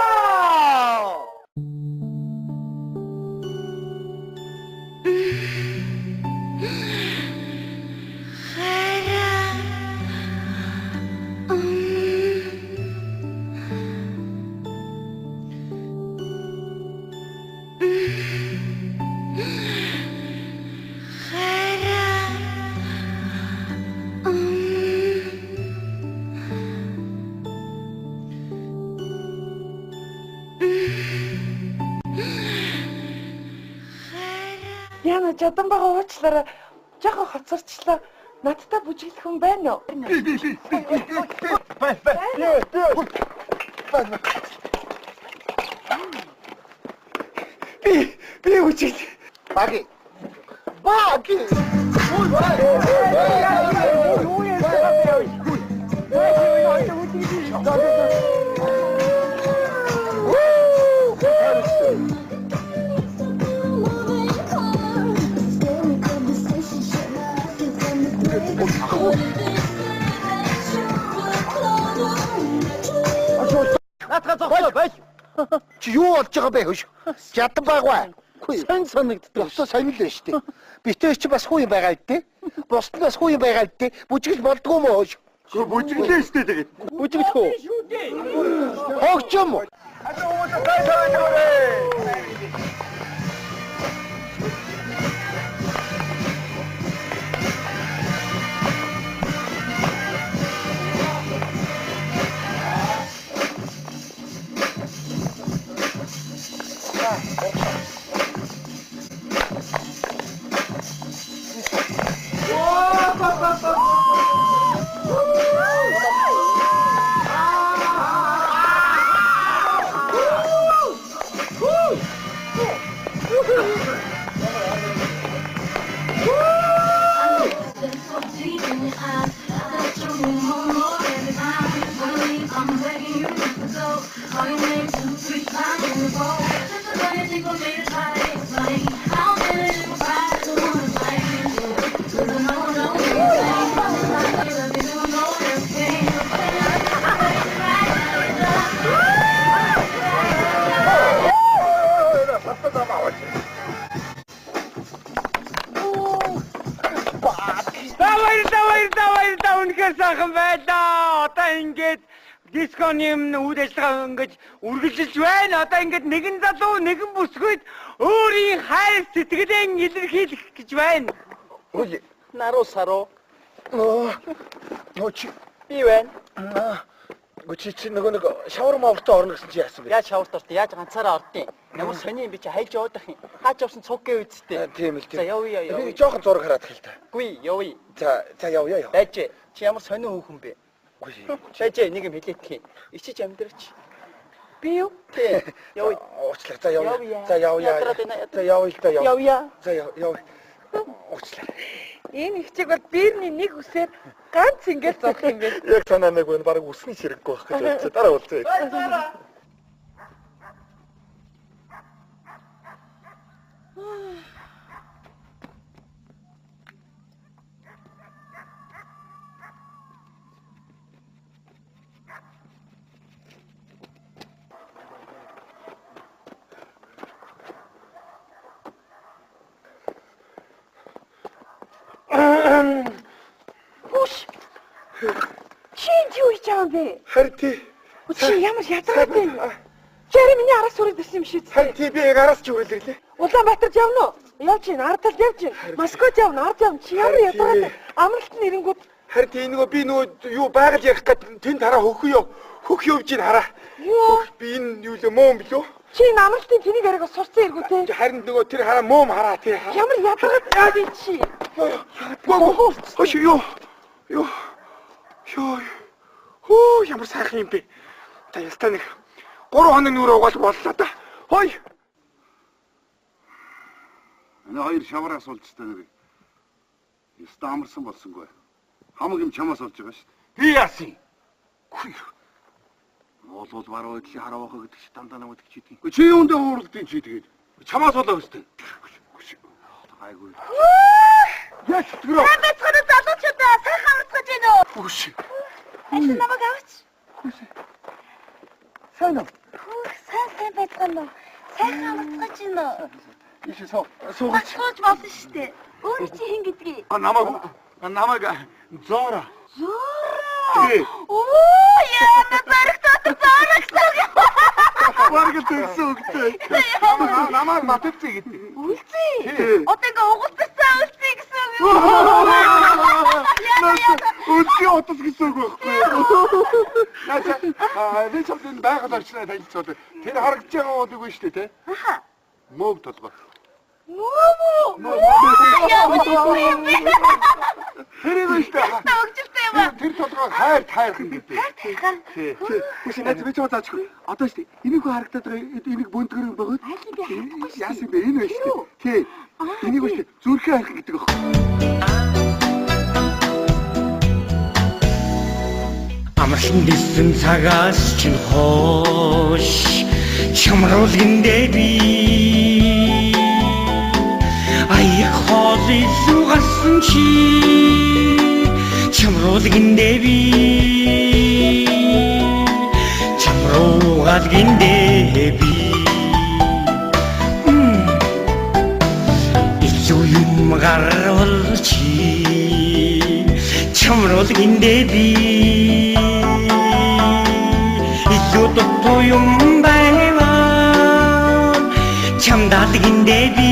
Яна чадан байгаа уучлаарай. Жохо хоцорчлаа. Надтай бүжиглэх хүн байна уу? Би бүжиглэх. Баги. Чи юу болж байгаа бэ хөш? Ятан байгаа. Сан санагддаг. Өстой сайн л шүү дээ. Битээ чи бас хуу юм байгаа үдээ. Бусд бас хуу юм байгаа үдээ. Бүжиглж болдгоо мó хөш. Бүжиглээ шүү дээ тэгээд. Бүжиглэх үү? Хогчом. Сайхан байлаа. Одоо ингээд дисконы үйл ажиллагаа ингэж үргэлжилж байна. Одоо ингээд нэгэн залуу нэгэн бүсгүйд өөрийн хайр сэтгэлээ илэрхийлэх гэж байна. Ой, наруу саруу. Чи би байна. Чи нөгөө нэг шавар мовлтоо орно гэсэн чи яасан бэ? Яаж шаварт орт? Яаж ганцаараа ордیں۔ Ямар сони юм би чи хайж яваад ах юм. Хаач явсан цуг гээ үсттэй. Тийм л тийм. За явъя. Би жоохон зураг хараад хэл та. Гүй, явъя. За явъя. Байж. Чи ямар сони хүүхэн бэ? Гүй. Байж нэг юм хэлээдх юм. Ичиж амьдрч. Би юу? Тий. Явъя. Уучлаа. За явъя. За явъя. За явъя л да яв. Явъя. За явъя. Уучлаа. Энэ ихчиг бол биерний нэг үсээр ганц ингэж зогх юм бэ. Яг санаа нэг байна. Бараг үсний хэрэггүй байх гэж бодсон. Дараа уулзъя. Үш. Чи юу хийж байгаа юм бэ? Харин тий. Чи ямар ядаргаатай юм? Чари миний араас үрээд ирсэн юм шиг. Харин тий би араас ч үрэл ирлээ. Улаанбаатарт явна уу? Явж гин, Ардал явж гин. Москвад явна, Ард явна. Чи ямар ядаргаатай? Амралтын нэрэнгүүд. Харин тий нөгөө би нөгөө юу байгаль ярих гэдэг тэнд хараа хөх явж гин хараа. Юу? Би энэ юу лээ муу юм билүү? Чи амралтын тэнийг яриага сурцсан эргүү те. Харин нөгөө тэр хараа муу хараа тий. Ямар ядаргаатай би чи. Хош юу. Хөө ямар сайхан юм бэ. Та ястаа нэг 3 хоног нүрэ угаал боллоо да. Хой. Энэ хоёр шавараас болж та нэр. Ястаа амарсан болсонгүй. Хамаг юм чамаас болж байгаа шүү дээ. Би яасан. Моолол баруу идэл хараахаа гэдэг чи дандаа намайг чийдэг. Чи юундээ ууралдیں чи тэгээд. Чамаас болоо өстэй. Айгүй. Яч түрүү. Бацхан залуучуудаа сайхан амарцгаж байна уу? Үш. Энд намайг аваач. Сайн уу? Сайн бацхан уу. Сайхан амарцгаж байна. Иш суугач. Сууж болно шүү дээ. Өөр чи хэн гэдгийг? Намайг Зора. Зора. Оо яа надад зарагтай. Баргал төсөө өгдөө. Намайг матвцээ гэдэг. Үлцээ. Одоо ингээ угуулцсан үлцээ гэсэн үг. Үлцээ утас гэсэн үг байхгүй. Наач би ч байгаль орчноо танилцуулаа. Тэр харагдаж байгаа бол үгүй шүү дээ, тэ? Аха. Мөг толгой. Мөө. Тэр юм шүү дээ. Өгчтэй юм аа. Тэр толгой хайрхан гэдэг. Хайрхан. Үгүй наач би ч удаач. Одоо шүү дээ. Энийг харагдаад байгаа энийг бөндгөр байгаа. Яасан бэ? Энэ байна шүү дээ. Тий. Энийг үү зүрхээ харах гэдэг баг. Амарлан дэсэн цагаас чинь хоош чамруулгин дээр би аяг хоол изугасан чи чамруулгин дээр би чамруулгин дээр би харуулж чамруулаг эндээ би илүү дутуу юм байваа чамдаад эндээ би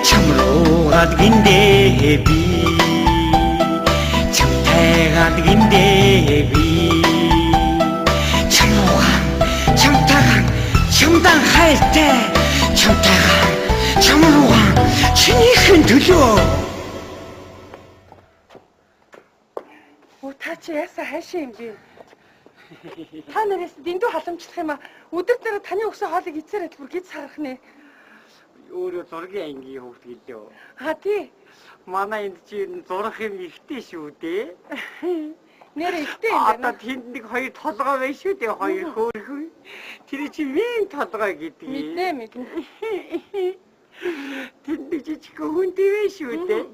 чамруулаг эндээ би чамтайгаад эндээ би чамруулаг чамдан хайртай чамтайгаа чамруугаа чинийхэн төлөө. Та чи ясаа хайшаа юм бэ? Та нараас дэндүү халамжлах юм а өдөр дээр таны өгсөн хоолыг эцээрээ бүр гид сарах нэ. Өөрөө зургийн ангийн хөвгт гэлээ. Тий. Манай энд чинь зурах юм ихтэй шүү дээ. Нэр ихтэй юм байна. Одоо тэнд нэг хоёр толгой байна шүү дээ. Хоёр хөөрхөө. Тэр чинь минь толгой гэдэг. Мэднэ. Тэнд нэг жижиг хүнтэй байна шүү дээ.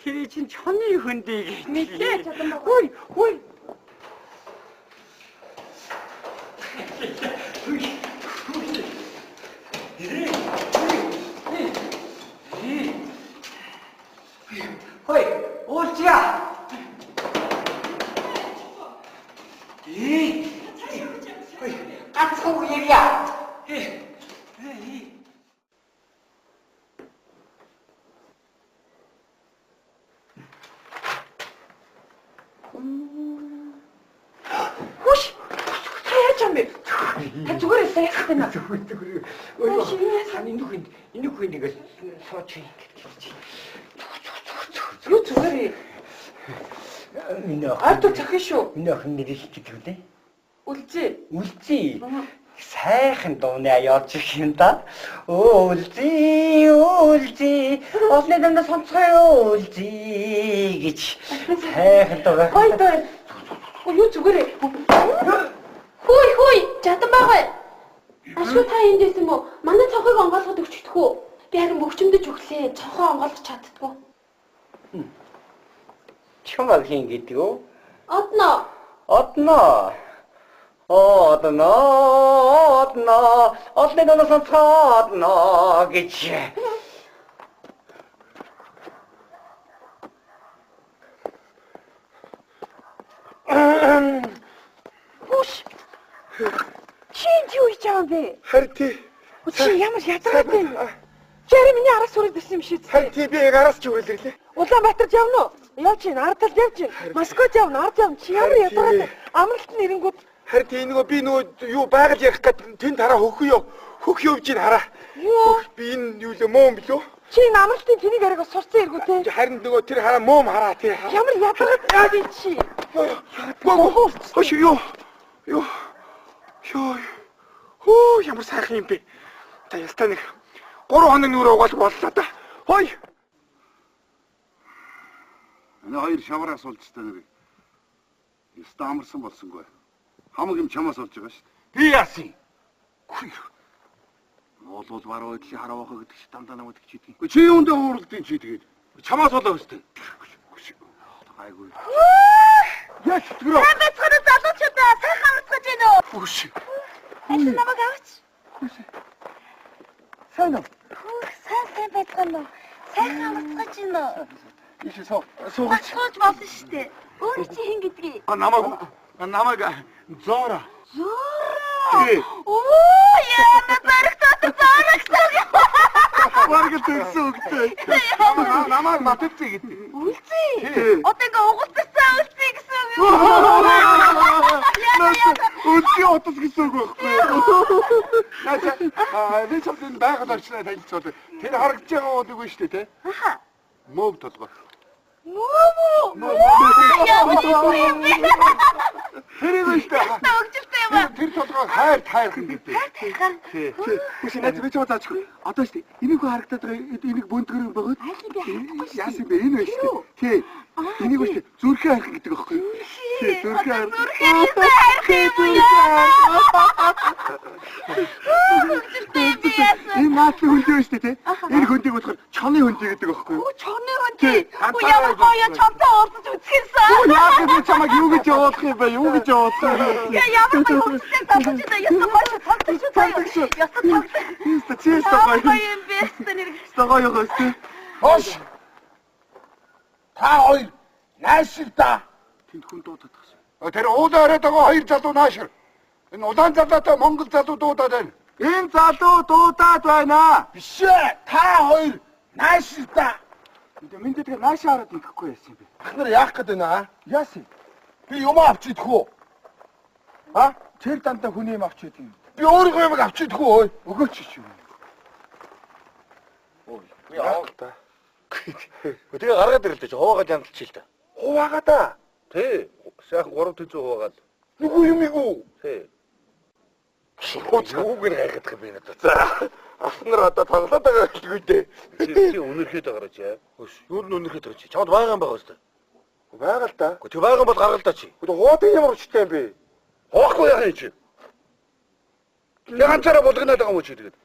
Тэр чинь чоны хүнтэй гэдэг. Мэдээ чадсан баг. Хүй. Хой, уулзъя. Хой, ганцхан үеэрья. Хүш. Яа чам бэ? Та зүгээр л яах вэ? Зүгээр. Энэ хүн нэг сууч ингэж. Юу зүгээр. Ард цахин шүү. Миний охин нэр их гэдэг үү? Үлзий. Сайхан дуунаа яаж их юм да? Үлзий. Олны дандаа сонцгоо үлзий гэж сайхан дуу. Хой. Юу зүгээр. Хүй, чадан байгаа. Ашгүй та энд байсан мó? Манай цонхыг онгойлгоод өгчихдөх үү? Би харин мөгчмдөж өглөө. Цонхоо онгойлгож чаддгүй. Чамаг хин гэдэг үү? Одно. Олны дандаа сонцгоо гэж. Хүш. Чи юу хийж байгаа юм бэ? Харин тий. Чи ямар язгаатай юм? Чари миний араас сураад байсан юм шиг. Харин тий би яг араас ч үгэлэрлээ. Улаанбаатарт явна уу? Явж гин, Ардалд явж гин. Москвад явна, Ард явна. Чи ямар язгаатай? Амралтын нэрэнгүүд. Харин тий нөгөө би нөгөө юу байгаль ярих гэдэг тэнд хараа хөх явж ийн хараа. Юу? Би энэ юу л муу юм билүү? Чи амралтын тэнийг арайгаа сурсан эргүү те. Харин нөгөө тэр хараа муу хараа тий. Ямар язгаатай би чи. Хош юу. Хөө ямар сайхан юм бэ? Та ястаа нэг 3 хоног нүрэ угаал боллоо да. Хой. Энэ хоёр шавараас болж таа нэр. Ястаа амарсан болсонгүй. Хамаг юм чамаас болж байгаа шүү дээ. Би яасан? Моолол баруу идлийн хараавахаа гэдэг чи дандаа намайг чийдэг. Чи юундаа ууралдیں чи тэгээд? Чамаас болоо өстэй. Айгүй. Яч түрүү. Бацхан залуучуудаа сайхан амарцгаж гинэ үү? Хүш. Энд намайг аваач. Сайн уу? Сайн бацхан уу. Сайхан амарцгаж гинэ. Иш суугач. Сууж болно шүү дээ. Өөр чи хэн гэдгийг? Намайг Зора. Оо яа надад зарагтай. Баргал төсөөгтэй. Намайг матцээ гэдэг. Үлзий. Одоо ингээ угалтсан үлзий гэсэн үг. Үлзий утас гэсэн үг байхгүй. Би чамд байгаль орчноо танилцуулъя. Тэр харагдаж байгаа уу үгүй шүү дээ, тэ? Аха. Мөв толгой. Мөө. Тэр юм шүү дээ. Өгчтэй юм аа. Тэр толгой хайрхан гэдэг. Тий. Үгүй нэ би ч удаач. Одоо шүү дээ. Энийг харагдаад байгаа энийг бөндгөр бөгөөд. Яасан бэ? Энэ байна шүү дээ. Тий. Энийг үү зүрхээ харах гэдэг байхгүй юу? Тий, зүрхээ харах. Энэ мат хүнтэй шүү дээ. Энэ хүнтэйг болохоор чоны хүнтэй гэдэг байхгүй юу? Чоны хүнтэй. Уу ямар гоё чонтой уулзаж үзчихсэн. Яах вэ чамаг юу гэж явуулах юм бэ? Юу гэж явуулах юм? Ямар гоё хүнтэй залуучдаа ястаа гоё цогтсон шүү. Ястаа цогтсон. Чист гоё. Гоё юм бэ? байгаа юу гэстэй? Хоош. Та хоёр наашир та. Тэнд хүн дуудаад тагсан. Тэр уулаа ороод байгаа хоёр залуу наашир. Энэ улаан залуутай монгол залуу дуудаад байна. Энэ залуу дуудаад байна. Биш ээ. Та хоёр наашир та. Минь дээр наашаа хараад ихэхгүй яасан юм бэ? Ахнаар яах гээд байна аа? Яасан? Би юм авч идэх үү? А? Тэр дандаа хүний юм авч идэх юм. Би өөрийнхөө юм авч идэх үү? Өгөөч чи юм. Ой, яах та. Тэгээ гаргаад ирэл дээ. Хуваагаад янзлж ил та. Хуваагаа да. Тий. Сайхан 300 хуваагаад. Нүгүү юм уу? Тий. Юу гэр хайхад юм бэ надад. За. Ахнаар одоо тоглоод байгаа гэлгүй дээ. Чи өнөрхөд гараач яа. Юу нь өнөрхөд гараач. Чамд байгаа юм байгаа өстой. Байгаа л да. Гэхдээ тэр байгаа юм бол гаргал та чи. Гэхдээ хуудын ямар учиртай юм бэ? Хоохгүй яах юм чи? Ганцаараа болгоно байгаа юм чи тэгээд.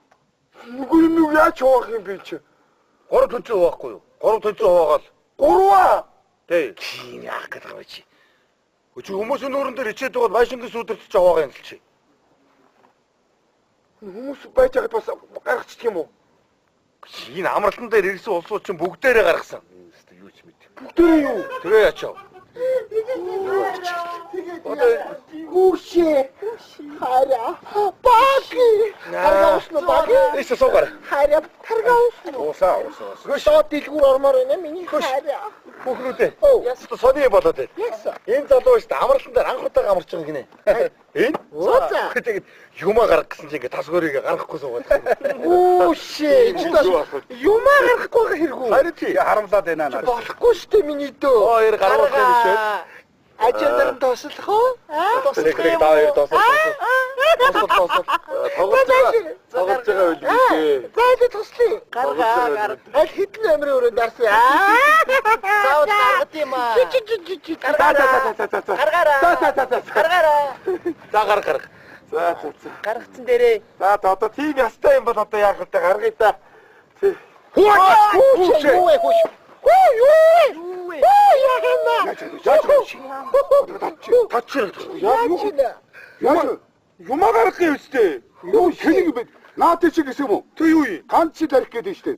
Нүгүү юм яаж хоох юм бэ чи? 300 хуваахгүй юу? 300 хуваагаал. 3аа. Тий. Чи яах гэдэг вэ чи? Чи хүмүүсийн нүүрэн дээр ичээд байгаа машингийн сүдэрт чи хуваагаа юм л чи. Хүмүүс байж байгаад бас гаргачих юм уу? Энэ амралтан дээр ирсэн улсууд чинь бүгдээрээ гаргасан. Юу ч мэд. Бүгдээрээ юу? Тэгээ ячаа. Гүшээ. Хараа. Баги. Хараасно баги. Эсэ суугаар. Хараа. Таргаасан. Усаа. Гүшээ дэлгүүр ормоор байна миний хараа. Бүхрүүдээ. Яста сони болоод байна. Энэ залуу шүү дээ амралтан дээр анх удаа амарч байгаа гинэ. Энэ? Заа. Тэгээд юмаа гарах гэсэн чинь ингээ тас хөрийгээ гаргахгүй суугаад. Гүшээ. Юмаа гарахгүй байгаа хэрэггүй. Харин тий харамлаад байна надад. Болохгүй шүү дээ миний дөө. Хоёр гарах юм биш үү? Ажиадаар тослох уу? Тослох даавар тослох. Тоглож байгаа үл бишээ. Зайд тослоо. Гаргаа. Аль хитэн амрын өрөөнд дарсан. Заавал гаргад юм аа. Гаргаараа. За гарга. За. Гаргацсан дээрээ. За одоо тийм ястай юм бол одоо яах вэ? Гаргая та. Хөөш. Юмаа гарах юм үстэй. Юу хэнийг бэ? Наад чи гэсэн юм уу? Тэг юу юм? Ганц чи тарих гэдэг штэ.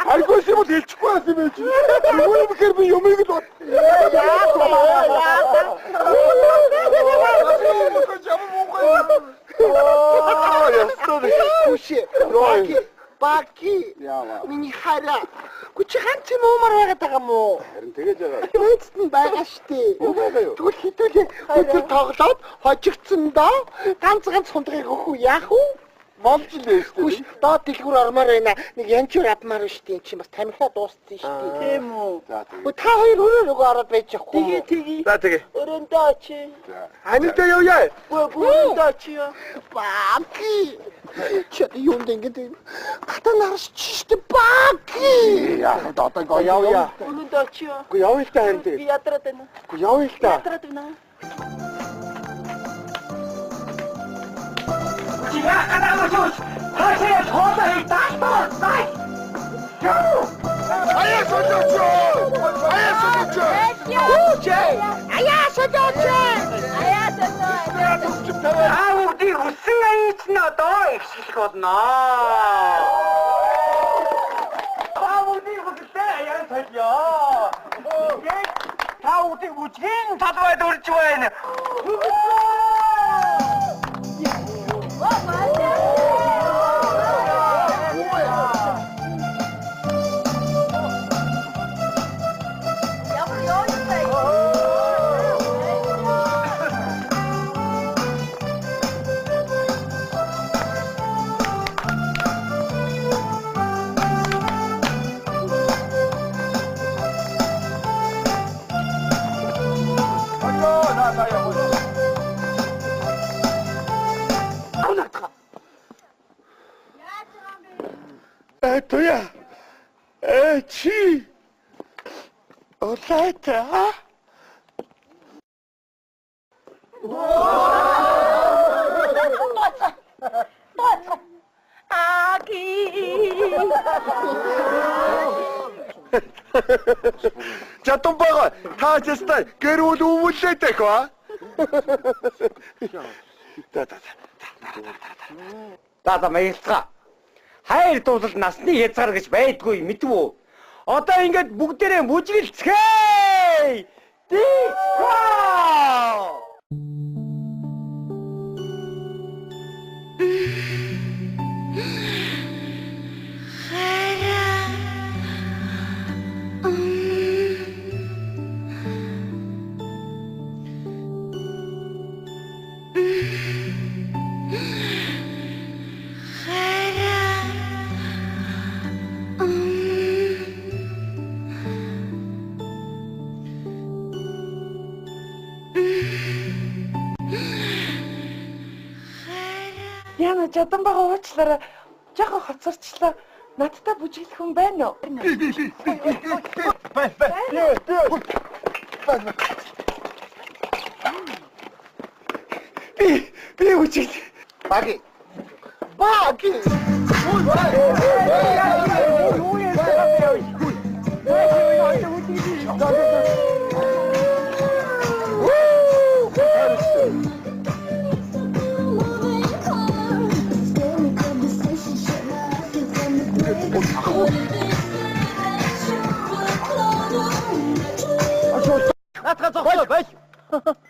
Аргоос юм хэлчихгүй байсан юм чи. Юу бихэр би юмыг л бод. Баки. Миний хараа. Гүч ганц юм уумар байгаад байгаа юм уу? Харин тэгэж байгаа. Эцэст нь байгаа штэ. Тэгвэл хитүүлээ өдөр тоглоод хожигдсан доо. Ганц хундгыг өгөх үү яах вэ? Болж л дээ штэ. Доод дэлгүүр ормоор байна. Нэг янчуур авмаар штэ. Чи бас тамхиа дууссан штэ. Тийм үү. За тэгээ. Та хоёр өөрөө ороод байж яахгүй. Тэгээ. За тэгээ. Өрөөндөө очие. За. Анидаа явъя. Өрөөндөө очие. Баки. Чи юм дэнгэж хатан харж штэ Баки. Яа одоо гоо явъя. Өрөөндөө очие. Гоо явъя л та харин тэгээ. Би ядраад байна. Гоо явъя л та. Ядраад байна. Я канамочусь! Хашээ хоолой тааштай! Яа! Аяа содоч! Аяа содоч! Аяа содоч! Аяа содоч! Аауди усан аяч нь одоо ихшлэх болно. Аауди устэй аяа содё. Аауди үжин талбайд урж байна. Тоя. Чи. Олайта. Аки. Жадамбага та жаста гэрүүл өвлөөдэй хаа. Даа маялцгаа. Хайр дуулал насны хязгаар гэж байдгүй мэдв үү? Одоо ингээд бүгдээрээ мужиглцгээе. Диско! Яна Жадамбага уучлаарай. Жохо хоцорчлаа. Надтай бүжиглэх хүн байна уу? Би үчиг. Баги.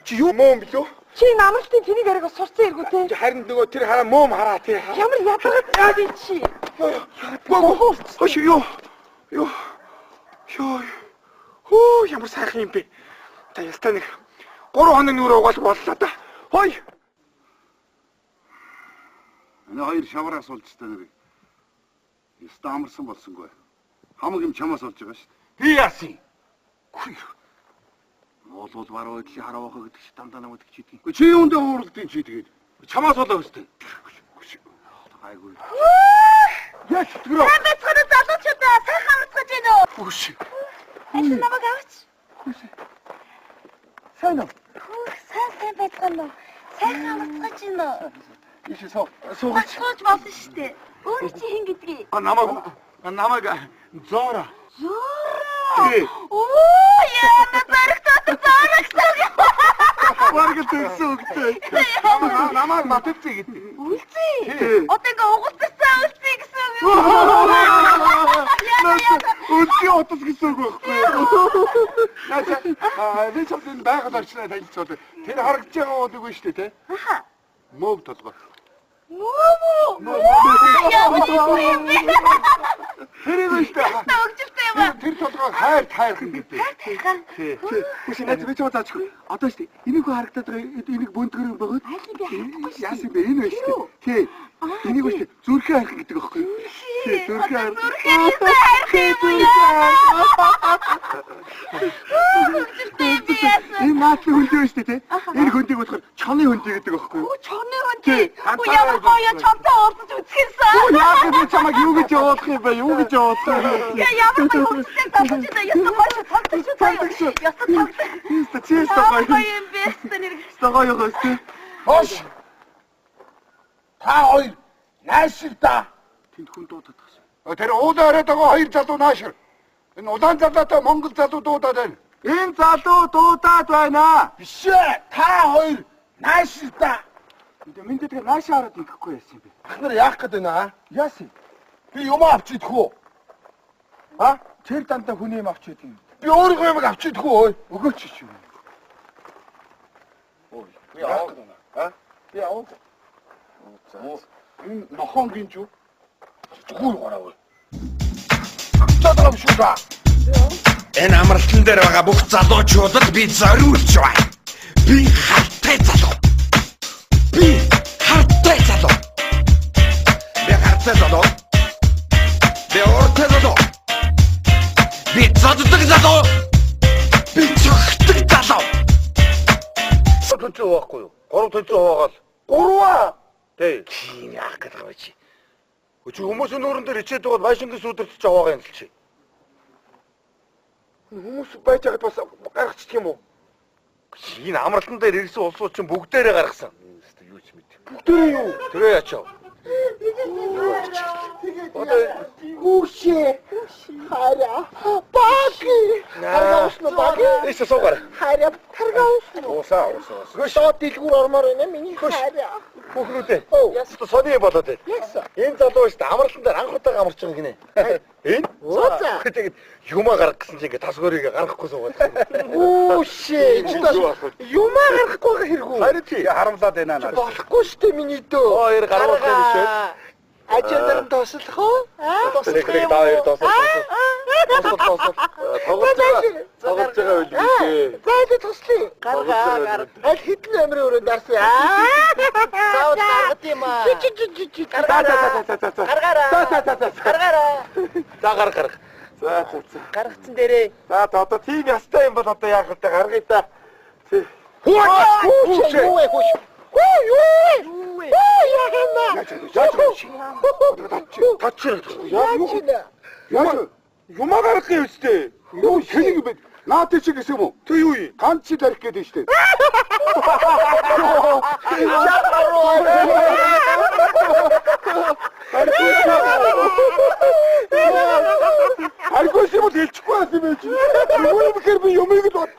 Чи юу мом билүү? Чи намралтын тэнийг арайг сурцсан эргүү те. Харин нөгөө тэр хараа мом хараа тий. Ямар ядаргаад яа би чи. Хош юу. Хөө ямар сайхан юм бэ. Та ялтаа нэг 3 хоног нүрэ угаал боллоо да. Хой. Энэ хоёр шавараас олж та нэр. Яста амарсан болсонгүй. Хамаг юм чамаас олж байгаа шүү дээ. Би яасан? Моолол баруу идэл хараа байхаа гэдэг чи дандаа намайг чийдэг. Чи юундээ хууралдیں۔ Чи тэгээд. Чамаас болоо өстэй. Айгүй. Яа чөтгөрөө. Бацхан залуучуудаа сайхан амарцгаж байна уу? Хүш. Ашиг намайг аваач. Сайн уу? Сайн бацхан уу. Сайхан амарцгаж байна уу? Ишээ суугач. Сууж болно шүү дээ. Өөр чи хэн гэдгийг? Намайг Зора. Зора. Оо яна баригтаад барагтаа. Бараг төсөөгтэй. Намайг матцээ гэдэг. Үлзий. Одоо ингээ угуулцсан үлзий гэсэн үг юу? Үлзий утас гэсэн үг байхгүй. Наач би ч энэ байгаль орчноо танилцуулъя. Тэр харагдаж байгаа уу үгүй шүү дээ, тэ? Аха. Мөг толгой. Мөө. Тэр юу шүү дээ? Өгжилтэй юм аа. Тэр толгой хайрхан гэдэг. Тий. Хүч наач би ч удаачихгүй. Одоо шүү дээ. Энийг харагдаад байгаа энийг бөндгөр бөгөөд. Яасан бэ? Энэ байна шүү дээ. Тий. Энийг шүү дээ. Зүрхээ хайрхан гэдэг аахгүй. Тий, зүрхээ хайрхан. Энэ наач хөндөй шүү дээ, тий. Энэ хөндөйг болохоор чоны хөндөй гэдэг аахгүй. Чоны хөндөй. Ямар гоё чонтой уулзаж үзчихсэн. Яах вэ чамайг юу гэж явуулах юм бэ? Юу гэж явуулах юм? Ямар гоё уулзсан талчтай ястаа гоё цогтсон таа. Ястаа цогтсон. Чи гоё. Гоё юм бэ? Гоё гоё. Хош. Та хоёр наашир та. Тэнд хүн дуудаад байгаа. Тэр уулаа ороод байгаа хоёр залуу наашир. Энэ улаан залуутай монгол залуу дуудаад байна. Энэ залуу дуудаад байна. Биш ээ. Та хоёр наашир та. Минь тэр наашаа хараад ихэхгүй яасан юм бэ? Ахнаар яах гээд байна аа? Яасан? Би юм авч идэх үү? А? Тэр дандаа хүний юм авч идэг юм. Би өөрийнхөө юмыг авч идэх үү? Өгөөч чи юу? Ой, би авах гэдэг юм аа. Би авах. Энэ нохонгийн ч юу? Зүгээр гараа. Чадрам шүү да. Энэ амралтан дээр байгаа бүх залуучуудад би зориулж байна. Би хартай залуу. Би хартай залуу. Би ортой залуу. Би цоддаг залуу. Би цогтдаг залуу. Төцөө байхгүй юу? 3 төцөө хаагаал. 3аа. Тэ. Чи яах гэдэг вэ чи? Чи хүмүүсийн нуурын дээр ичээд байгаа машингийн сүдэрч аваагаа юм л чи. Хүмүүс байж байгаад бас гаргачихдаг юм уу? Энэ амралтан дээр ирсэн улсууд чинь бүгдээрээ гаргасан. Юу ч мэд. Бүгдээрээ юу? Тэрээ ячаа. Гүшээ. Хараа. Баги. Харгаусна баги. Ийш суугаар. Хараа харгаусна. Уусаа. Доод дэлгүүр ормоор байна миний хараа. Хүүхнүүдээ. Ястаа сони болоод байна. Энэ залуу шүү дээ амралтан дээр анх удаа амарч байгаа гинэ. Энэ? Уусаа. Тэгээд юмаа гарах гэсэн чинь ингээ тас хөрийг гаргахгүй суугаад. Гүшээ. Юмаа гарахгүй хэрэггүй. Харин тий харамлаад байна наа. Болохгүй шүү дээ миний дөө. Хоёр гаргах юм шүү. Ажиалан тослох уу? Тослох юм. Хоёр тослох. Тоглож байгаа үл бишээ. Зайлд тослоо. Гаргаа. Аль хэдэн амрын өрөөнд дарсан. Сауд гаргад юм аа. Гаргаараа. За гарга. За. Гаргацсан дээрээ. За одоо тийм ястай юм бол одоо яах вэ? Гаргая та. Хөөе. Юмаа гарах юм үстэй. Юу хэнийг бэ? Наад чи гэсэн юм уу? Тэ юу юм? Ганц чи дарих гэдэг штэ. Аргоос юм хэлчихгүй байсан юм чи. Юу юм хэрэг би юмыг л бод.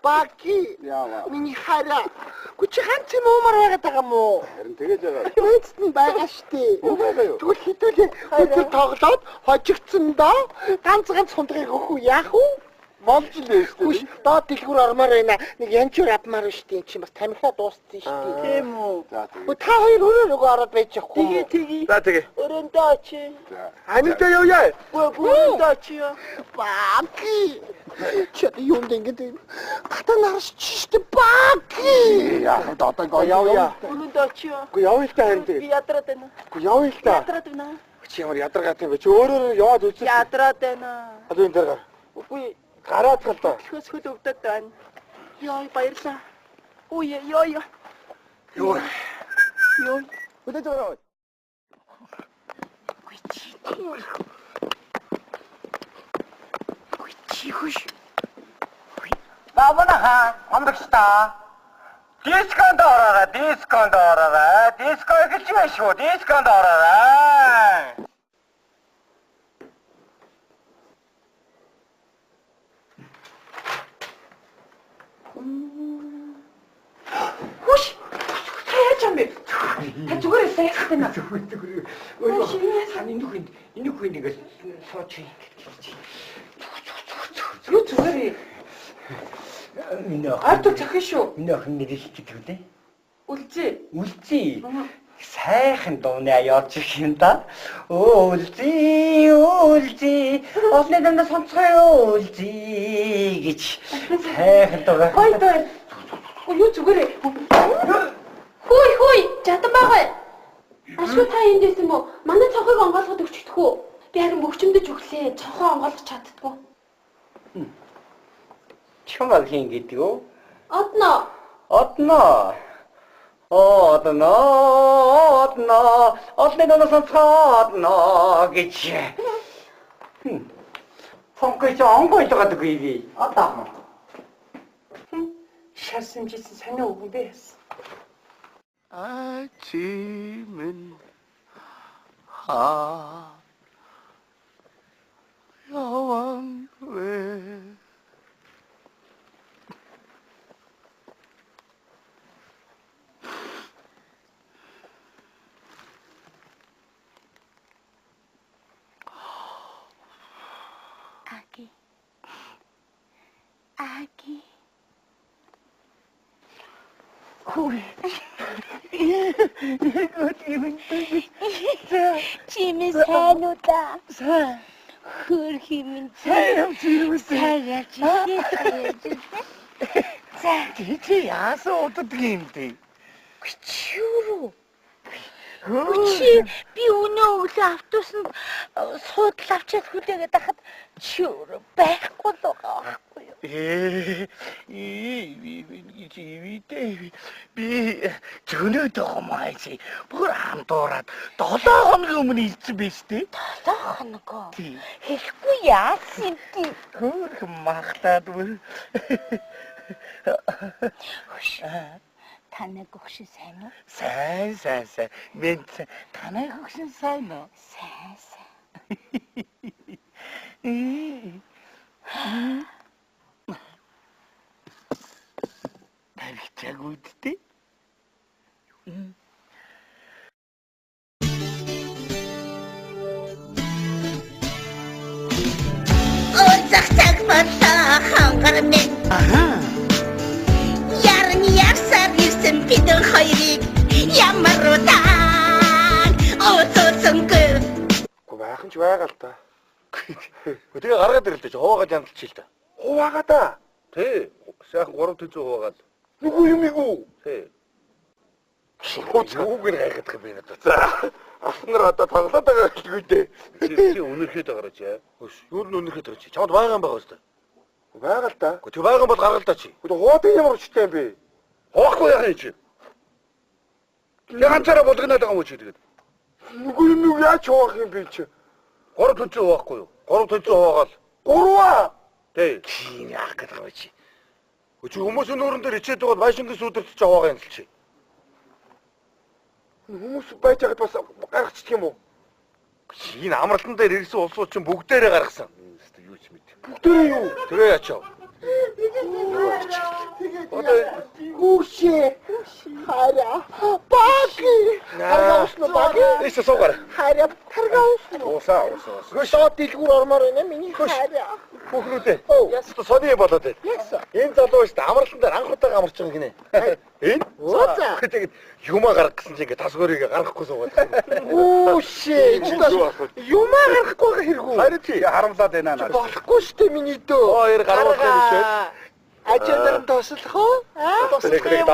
Баки. Миний хараа. Гүчи ганц юм уу мараад байгаа юм уу? Харин тэгэж байгаа. Эцэст нь байгаа штэ. Тэгвэл хитүүлээ өдөр тоглоод хожигдсондоо ганц хундгыг өгөх яах вэ? Молж л дээ штэ. Доод дэлгүүр ормоор байна. Нэг янчуур авмаар байна штэ. Энд чинь бас тамхиа дууссан штэ. Тийм үү. За тэгээ. Та хоёр өөрөө ороод байж яахгүй. Тэгээ. За тэгээ. Өрөөндөө очие. Анидаа явъя. Өрөөндөө очие. Баки. Чад юм дэнгэд. Хата нарч штэ баки. Яах вэ одоо гоо явъя. Өрөөндөө очие. Уу явъя л та харин тэгээ. Би ядраад байна. Уу явъя л та. Ядраад байна. Чи ямар ядаргаад юм бэ? Чи өөрөө яваад үзсэн. Ядраад байна. Одоо энэ дээр гар. Үгүй Гараад гал та. хөөс хөл өгдөг байна. Яа баярлаа. Ой ёо. Юу. Өдөө зөө. Бабанаха амрагч та. Дисконд ороо. Диско гэж байна шүү. Дисконд ороо. Хүш. Яаж юм бэ? Та зүгээр сайхан байна. Ой, сан энэ хүн ингэ сууч. Юу зүгээр. Минь Артур захин шүү. минь охин нэр хэлдэг үү? Үлзээ. Сайхан дууны явж ирэх юм да. Үлзий. Олны дамда сонцгоо үлзий гэж сайхан дуу. Хой. Юу зүгээр. Хүй, жадан байгаа. Ашгүй та энд байсан юм уу? Манай цонхыг онгойлгоод өгчихдөх үү? Би харин мөгчмдөж өглөө. Цонхоо онгойлгож чаддгүй. Чамаг хин гэдэг үү? Одно. Олны дамда сонцгоо гэж. Фонкой онгойлгоод өгье би. Одоо. Шасэмжсэн санаа өгөн бэс. 아침은 여왕 왜 아기. Чимээ сайн уу та? Сайн. Хөр химэн Сайн юм цаагаад чи яасан удаад юм бэ? Чүрүү. Чи би өнөө өглөө автобусанд суудлаа авчаад хүлээгээд байхад чи өөрөө байхгүй л байгаа байхгүй юу? Би зөнөөд хомайс бүр хамдуураад 7 хоногийн өмнө ирсэн биз дээ. 7 хоног. Хэлэхгүй яасан юм. Хөрх махтаад бүр. Танай гогшин сайн уу? Сайн. Мен танай гогшин сайн уу? Сайн. Тавьчааг үдтэй. Зах болоо хангар минь. Ярны ясаар ирсэн бидэн хоёрыг ямар удаан оцолсонгүй. Баахан ч байгаа л та. Тэгээ гаргаад ирлээ чи хуваагаад янзлчих л та. Хуваагаа та. Тий. Сайхан 300 хуваагаад. Нүгүү юм уу? Тий. Үгээр хайхах юм байна. За. Ахнар одоо тоглоод байгаа гэлгүй дээ. Чи өнөрхөд байгаа чи. Хөш, юу н өнөрхөд байгаа чи. Чамд байгаа юм байгаа өстой. Байгаа л та. Гэхдээ тэг байгаа юм бол гаргал та чи. Гэхдээ хуудаг ямар чтэй юм бэ? Хоохгүй яах юм чи. Янцаараа болгоноод байгаа юм чи тэгээд. Нүгүү юм яаж хоох юм бэ чи? 300 хуваахгүй юу? 300 хуваагаал. 3аа. Тий. Чи яах гэдэг вэ чи? Чи хүмүүсийн нуурын дээр ичээд байгаа машингийн сүдэрч чи хуваагаа янзлж чи. Хүмүүс байж байгаад бас гаргачихдаг юм уу? Энэ амралтан дээр ирсэн улсууд чинь бүгдээрээ гаргасан. Юу ч мэд. Бүгдээрээ юу? Тэгээ ячаа. Гүшээ. Хараа. Баги. Баги. Эсэ суугаар. Хараа. Таргаус. Уусаа. Гүшээ дэлгүүр ормоор байна миний хараа. Бүхрүүдээ. Яста сони болоод байна. Энэ залуу шүү дээ амралтан дээр анх удаа амарч байгаа гинэ. Энэ? Уусаа. Тэгээд юмаа гаргах гэсэн чинь ингээ тасгөрийг гаргахгүй суугаад. Гүшээ. Юмаа гаргахгүй хэрэггүй. Харин тий харамлаад байна наа. Болохгүй шүү дээ миний дөө. Хоёр гаргах юм шүү. Ажиадаар тослох уу? Тослох юм.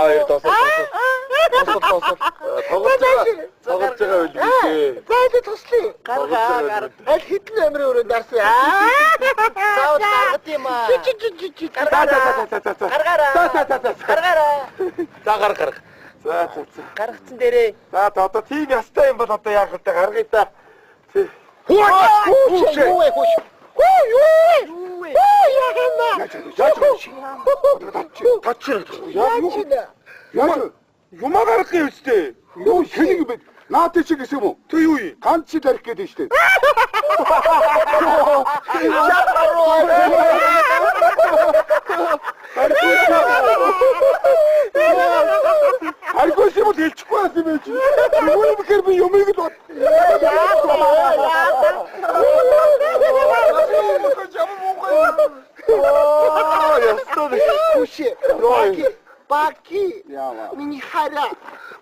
Тоглож байгаа үл бишээ. Зайлд тослоо. Гаргаа. Аль хэдэн амрын өрөөнд дарсан. Сауд гаргад юм аа. Гаргаараа. За гарга. За. Гаргацсан дээрээ. За одоо тийм ястай юм бол одоо яах вэ? Гаргая та. Хөөш. Юмаа гарах юм үстэй. Юу хэнийг бэ? Наад чи гэсэн юм уу? Тэг юу юм? Ганц чи тарих гэдэг штэ. Аргоос юм хэлчихгүй юм бэ чи? Юу юм хэрэг би юмыг л бод. Баки. Миний хараа.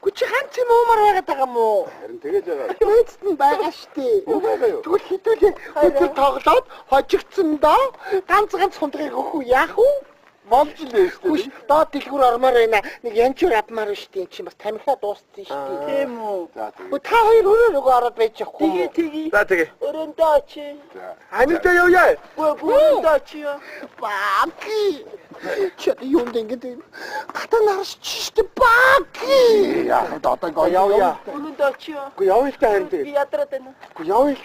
Гүчи ганц юм уу мараад байгаа юм уу? Харин тэгэж байгаа. Эцэст нь байгаа штэ. Тэгвэл хитүүлээ. Өдөр тоглоод хожигдсан доо ганц хундгыг өгөх үү яах вэ? Болж лээ штэ. Хүш доод дэлгүүр ормоор байна. Нэг янчуур авмаар штэ. Энд чинь бас тамхиа дууссан штэ. Тийм үү. За тэгээ. Та хоёр өөрөө ороод байж яахгүй. Тэгээ. За тэгээ. Өрөндөө очи. Анидаа явъя. Өрөндөө очи. Баки. Чи юм дэнгэж гата нарч штэ баки. Яах вэ одоо явъя. Өрөндөө очи. Уу явъя л та харин тэгээ. Би ядраад байна. Уу явъя.